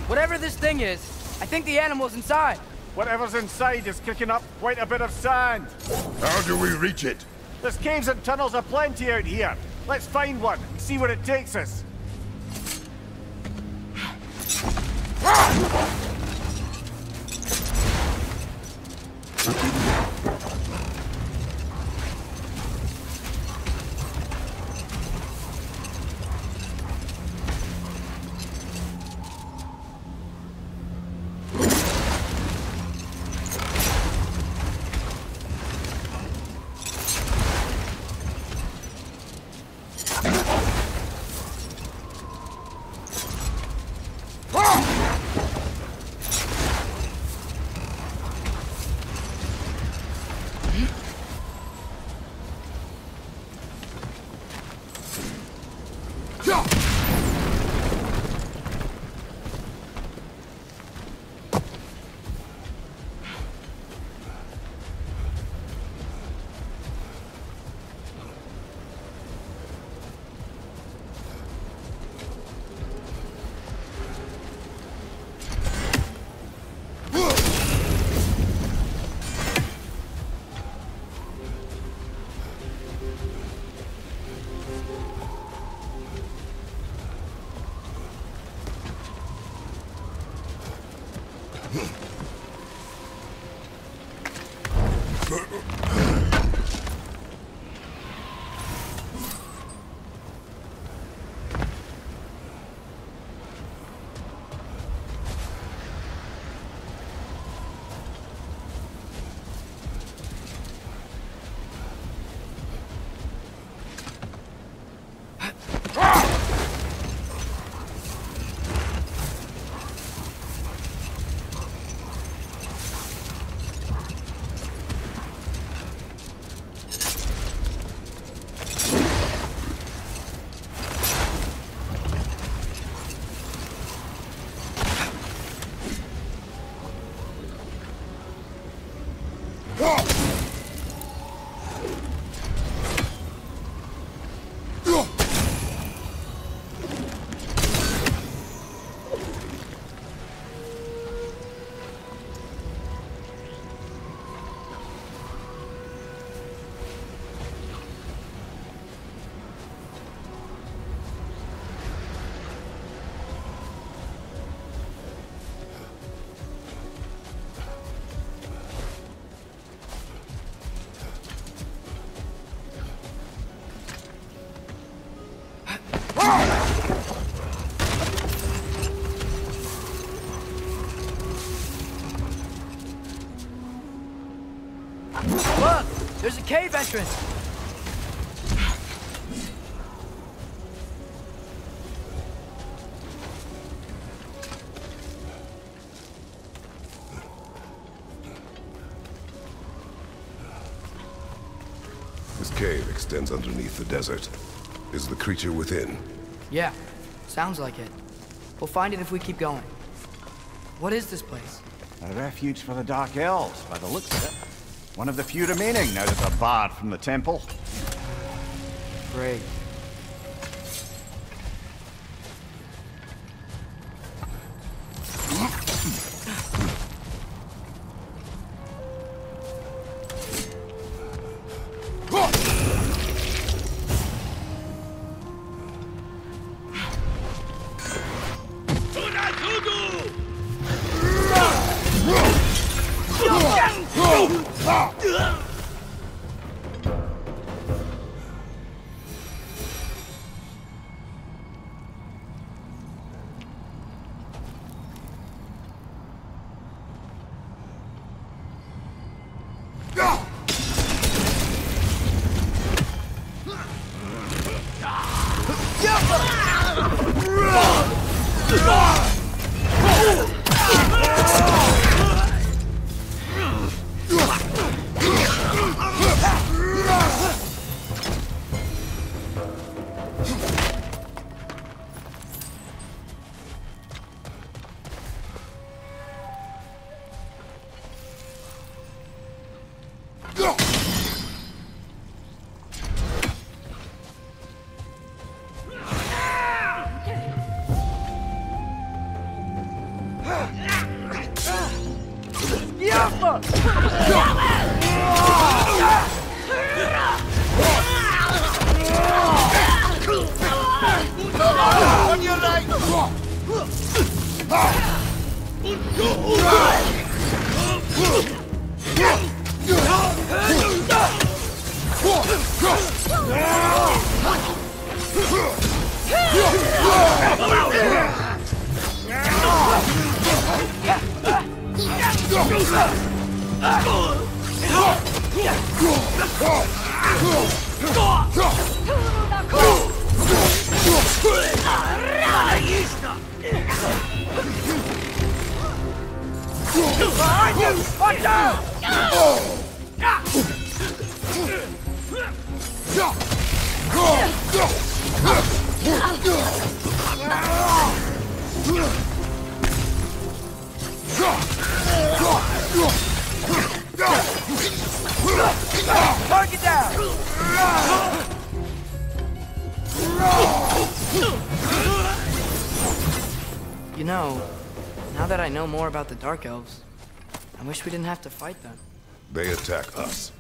Whatever this thing is, I think the animal's inside. Whatever's inside is kicking up quite a bit of sand. How do we reach it? There's caves and tunnels aplenty out here. Let's find one and see where it takes us. Look! There's a cave entrance! This cave extends underneath the desert. Is the creature within? Yeah, sounds like it. We'll find it if we keep going. What is this place? A refuge for the Dark Elves, by the looks of it. One of the few remaining now that they're barred from the temple. Great. Target down! You know, now that I know more about the Dark Elves, I wish we didn't have to fight them. They attack us.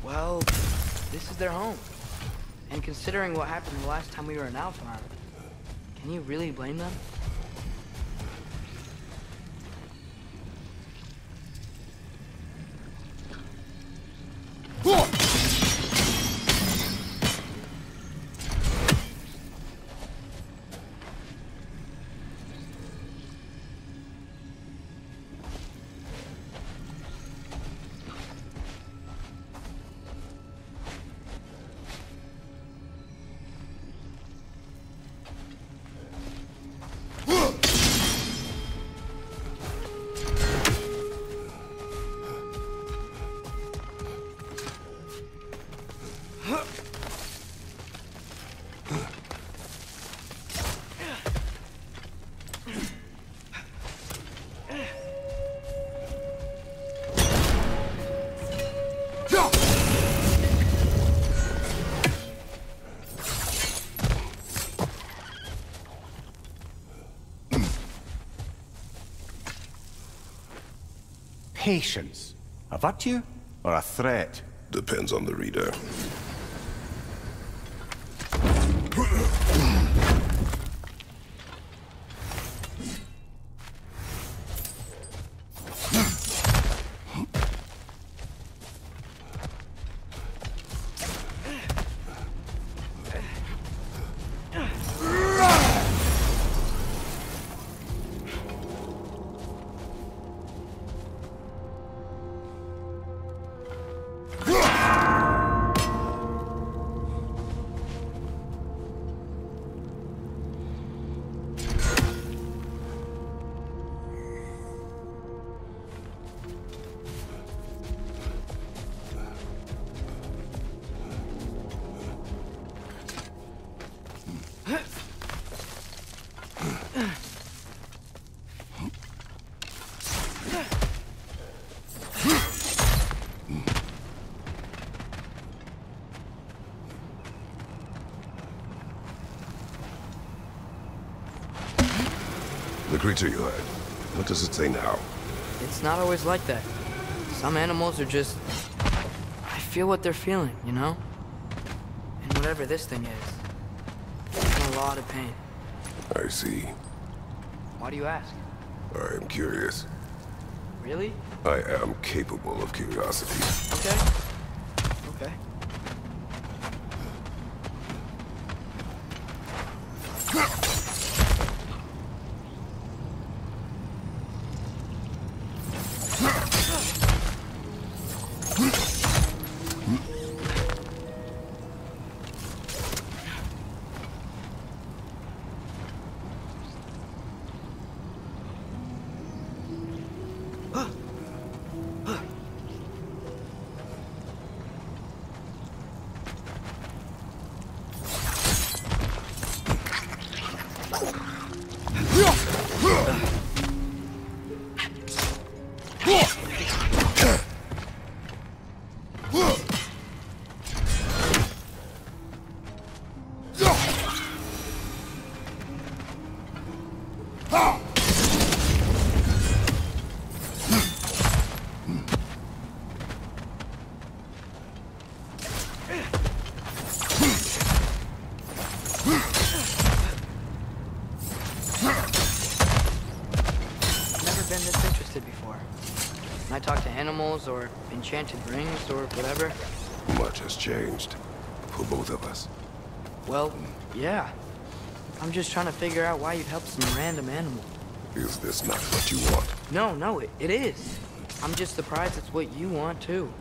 Well, this is their home. And considering what happened the last time we were in Alfheim, can you really blame them? Patience. A virtue or a threat? Depends on the reader. The creature you had, what does it say now? It's not always like that. Some animals are just... I feel what they're feeling, you know? And whatever this thing is, it's in a lot of pain. I see. Why do you ask? I am curious. Really? I am capable of curiosity. Okay. Okay. When I talk to animals, or enchanted rings, or whatever. Much has changed. For both of us. Well, yeah. I'm just trying to figure out why you'd help some random animal. Is this not what you want? No, it is. I'm just surprised it's what you want, too.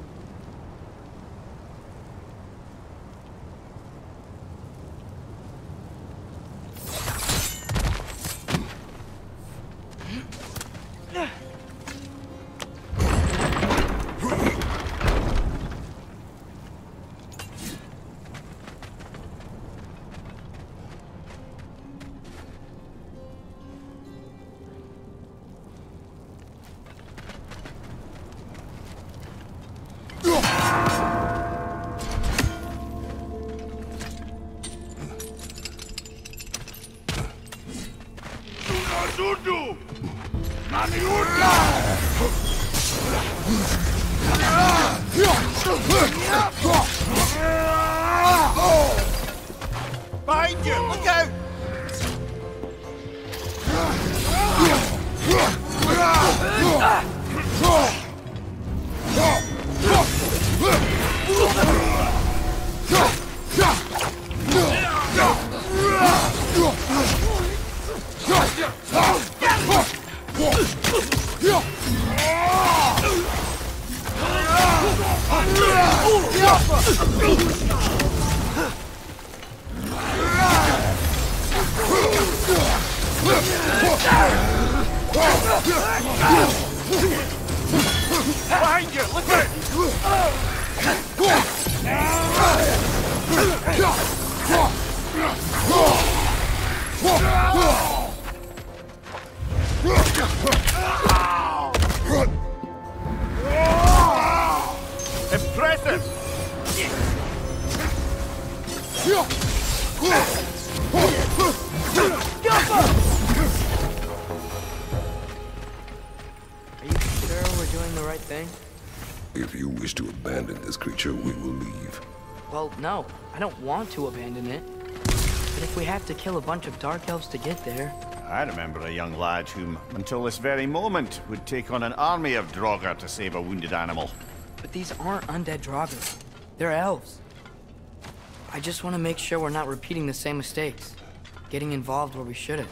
Behind you! Look out! Behind you! Look out! Impressive! Are you sure we're doing the right thing? If you wish to abandon this creature, we will leave. Well, no. I don't want to abandon it. But if we have to kill a bunch of dark elves to get there... I remember a young lad whom, until this very moment, would take on an army of Draugr to save a wounded animal. But these aren't undead Draugr. They're elves. I just want to make sure we're not repeating the same mistakes. Getting involved where we shouldn't.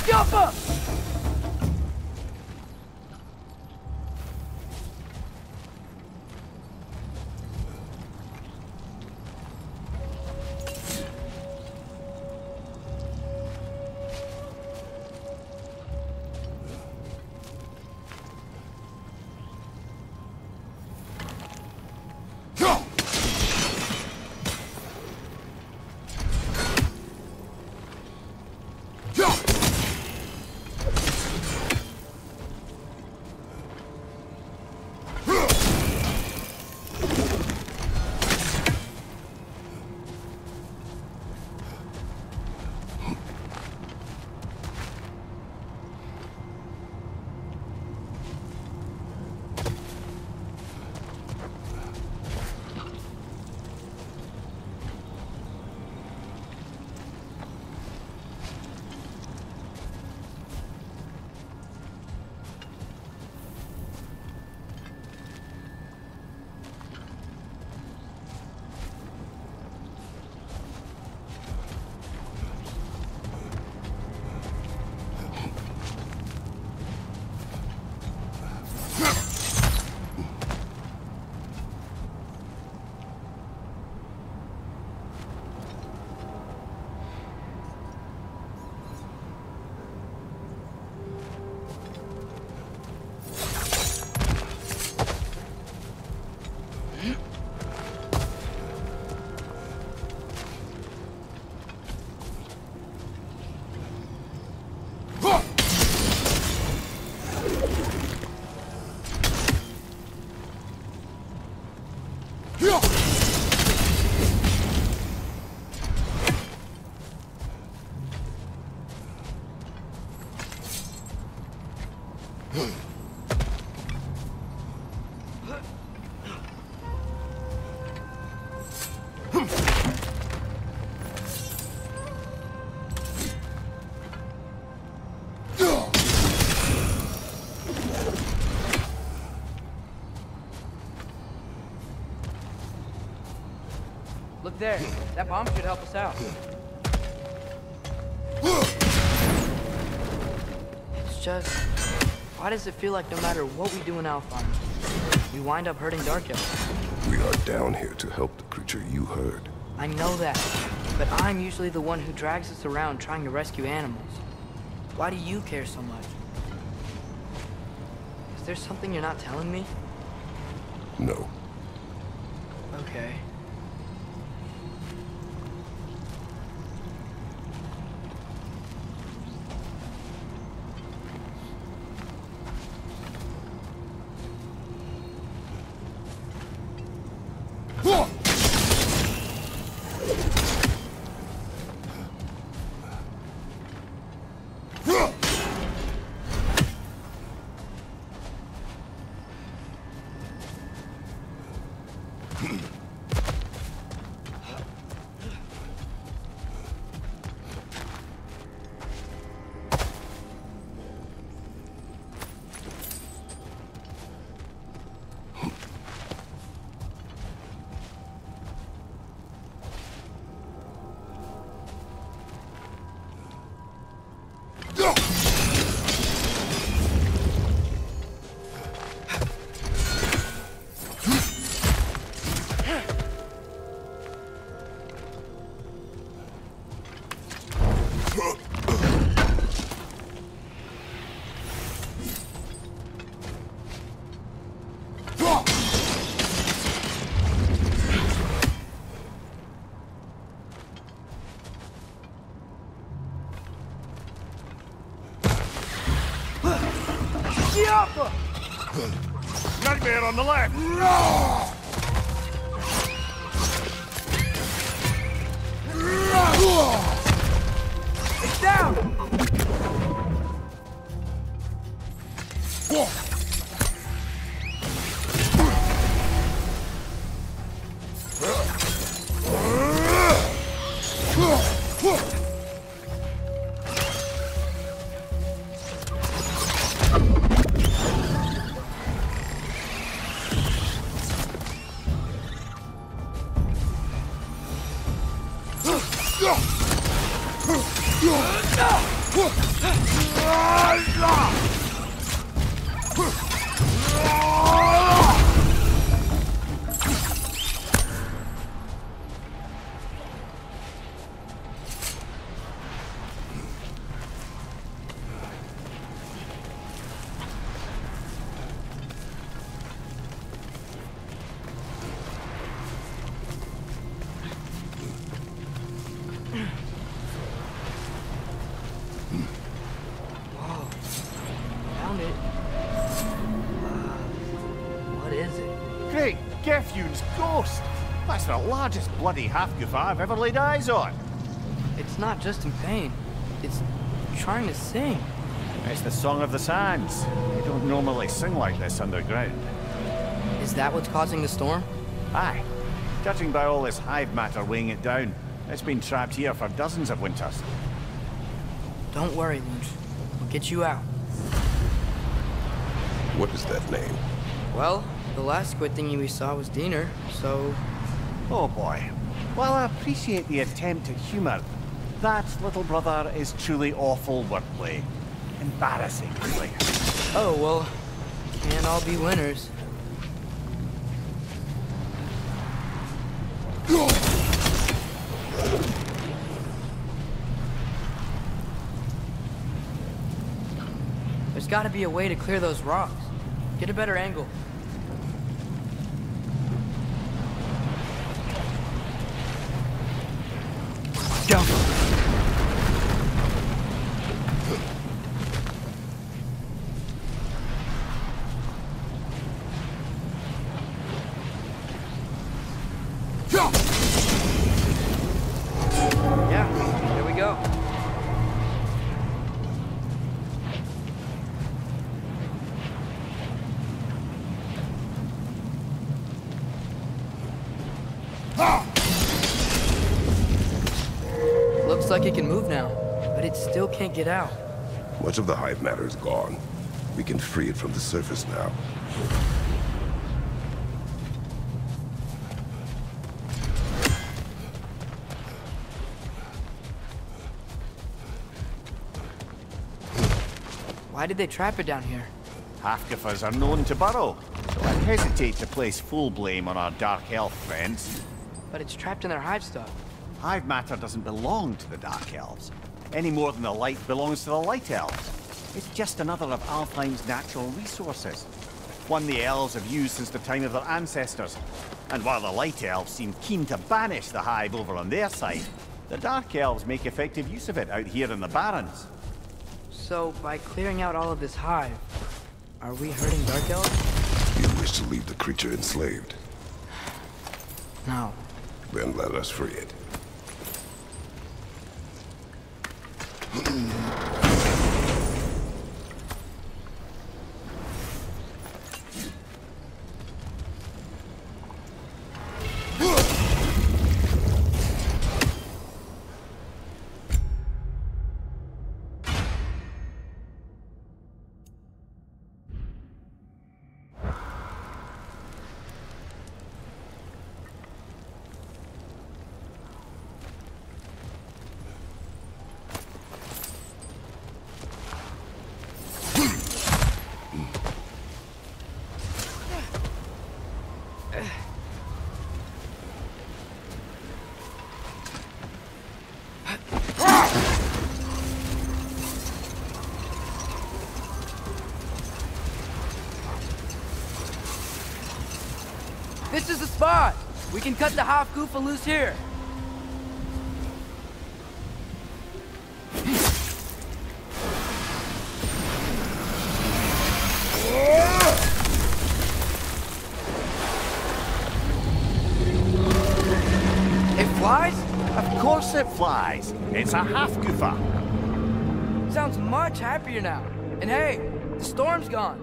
Yappa! Look there. That bomb should help us out. It's just... why does it feel like no matter what we do in Alfheim, we wind up hurting Dark Elves? We are down here to help the creature you heard. I know that, but I'm usually the one who drags us around trying to rescue animals. Why do you care so much? Is there something you're not telling me? No. Okay. Nightmare on the left! It's down! Great Gefyun's ghost! That's the largest bloody half-goof I've ever laid eyes on. It's not just in pain. It's trying to sing. It's the Song of the Sands. They don't normally sing like this underground. Is that what's causing the storm? Aye. Judging by all this hive matter weighing it down, it's been trapped here for dozens of winters. Don't worry, Lunch. We'll get you out. What is that name? Well, the last squid thingy we saw was Diener, so... Oh boy. While I appreciate the attempt at humor, that, little brother, is truly awful wordplay. Embarrassing, really. Oh, well, can't all be winners. There's gotta be a way to clear those rocks. Get a better angle. Go! Yeah, there we go. Looks like it can move now, but it still can't get out. Much of the hive matter is gone. We can free it from the surface now. Why did they trap it down here? Half-goofers are known to burrow, so I hesitate to place full blame on our dark elf friends. But it's trapped in their hive stuff. Hive matter doesn't belong to the Dark Elves, any more than the light belongs to the Light Elves. It's just another of Alfheim's natural resources. One the Elves have used since the time of their ancestors. And while the Light Elves seem keen to banish the hive over on their side, the Dark Elves make effective use of it out here in the Barrens. So, by clearing out all of this hive, are we hurting Dark Elves? You wish to leave the creature enslaved? No. Then let us free it. This is the spot! We can cut the half-goofa loose here! It flies? Of course it flies. It's a half-goofa. Sounds much happier now. And hey, the storm's gone.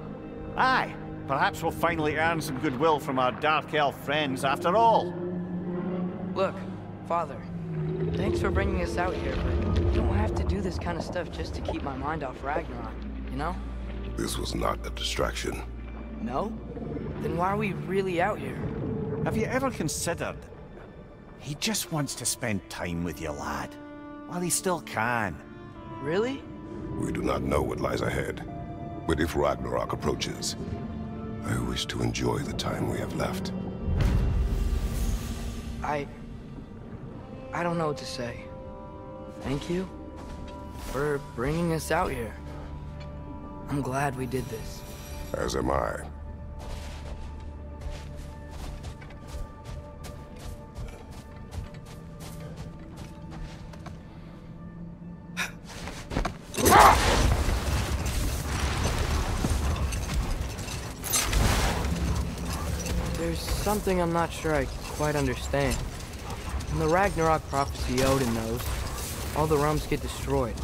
Aye. Perhaps we'll finally earn some goodwill from our Dark Elf friends after all. Look, Father, thanks for bringing us out here, but you don't have to do this kind of stuff just to keep my mind off Ragnarok, you know? This was not a distraction. No? Then why are we really out here? Have you ever considered... He just wants to spend time with you, lad. While he still can. Really? We do not know what lies ahead. But if Ragnarok approaches, I wish to enjoy the time we have left. I don't know what to say. Thank you for bringing us out here. I'm glad we did this. As am I. There's something I'm not sure I quite understand. In the Ragnarok prophecy Odin knows, all the realms get destroyed,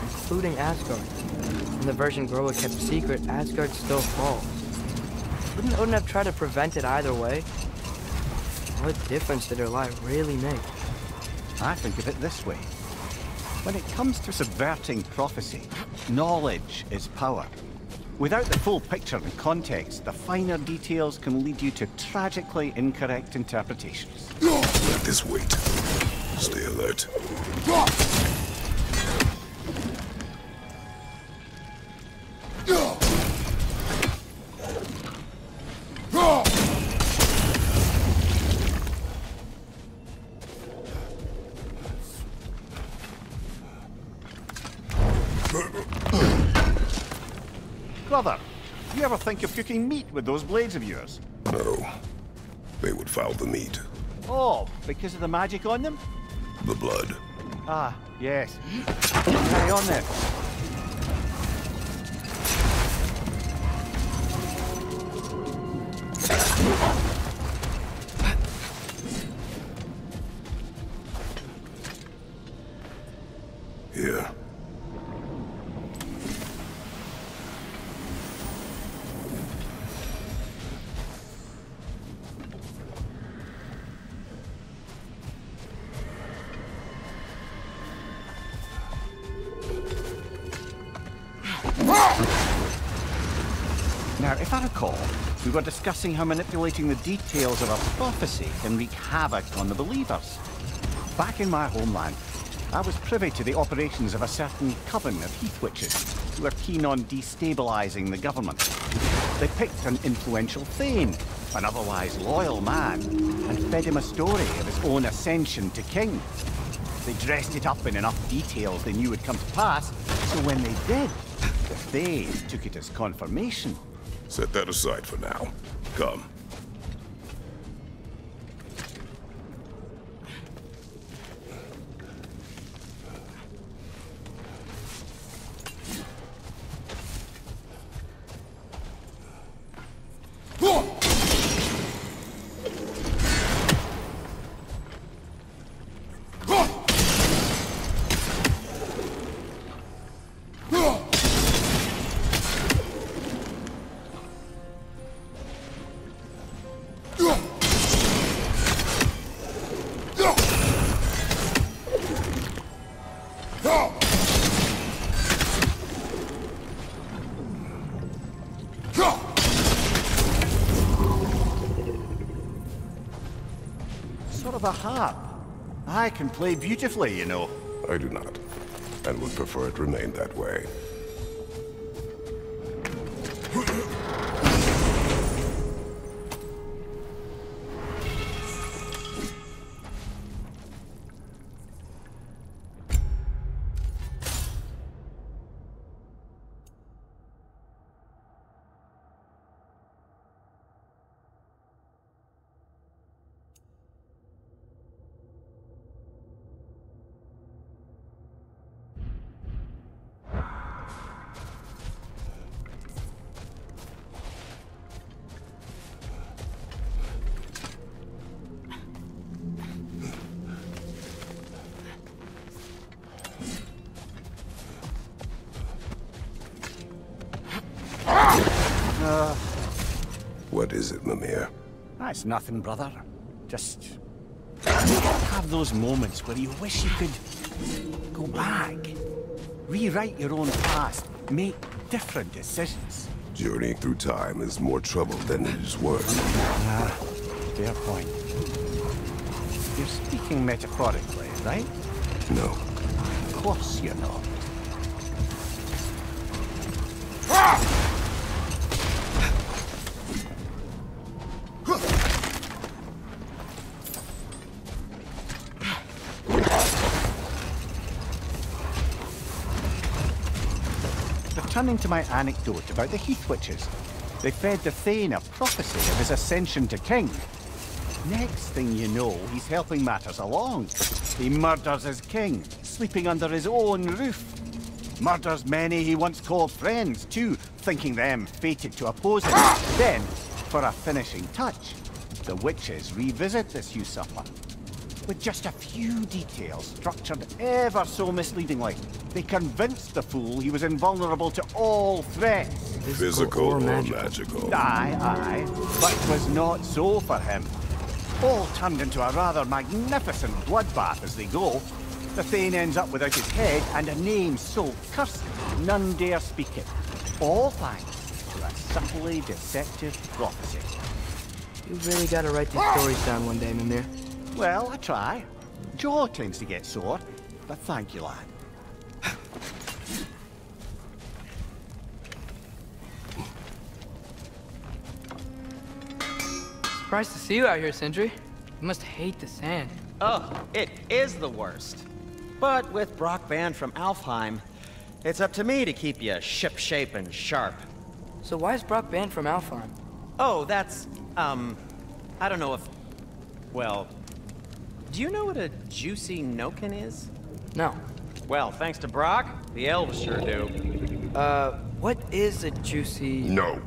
including Asgard. In the version GOW kept secret, Asgard still falls. Wouldn't Odin have tried to prevent it either way? What difference did her lie really make? I think of it this way. When it comes to subverting prophecy, knowledge is power. Without the full picture and context, the finer details can lead you to tragically incorrect interpretations. Let this wait. Stay alert. Brother, you ever think of cooking meat with those blades of yours? No. They would foul the meat. Oh, because of the magic on them? The blood. Ah, yes. Carry on then. Here. Now, if I recall, we were discussing how manipulating the details of a prophecy can wreak havoc on the believers. Back in my homeland, I was privy to the operations of a certain coven of heath witches who were keen on destabilizing the government. They picked an influential Thane, an otherwise loyal man, and fed him a story of his own ascension to king. They dressed it up in enough details they knew would come to pass, so when they did, the Thane took it as confirmation. Set that aside for now. Come. Sort of a harp. I can play beautifully, you know. I do not, and would prefer it remain that way. What is it, Mimir? That's nothing, brother. Just have those moments where you wish you could go back, rewrite your own past, make different decisions. Journeying through time is more trouble than it is worth. Ah, fair point. You're speaking metaphorically, right? No. Of course you're not. Returning to my anecdote about the Heath Witches, they fed the Thane a prophecy of his ascension to king. Next thing you know, he's helping matters along. He murders his king, sleeping under his own roof. Murders many he once called friends, too, thinking them fated to oppose him. Then, for a finishing touch, the witches revisit this usurper. With just a few details structured ever so misleadingly, they convinced the fool he was invulnerable to all threats. Physical or magical? Aye, but it was not so for him. All turned into a rather magnificent bloodbath as they go. The Thane ends up without his head and a name so cursed none dare speak it. All thanks to a subtly deceptive prophecy. You really gotta write these stories down one day, Mimir. Well, I try. Jaw tends to get sore, but thank you, lad. Surprised to see you out here, Sindri. You must hate the sand. Oh, it is the worst. But with Brock banned from Alfheim, it's up to me to keep you shipshape and sharp. So why is Brock banned from Alfheim? Oh, that's, I don't know if... Well, do you know what a juicy Noken is? No. Well, thanks to Brock, the elves sure do. What is a juicy... No.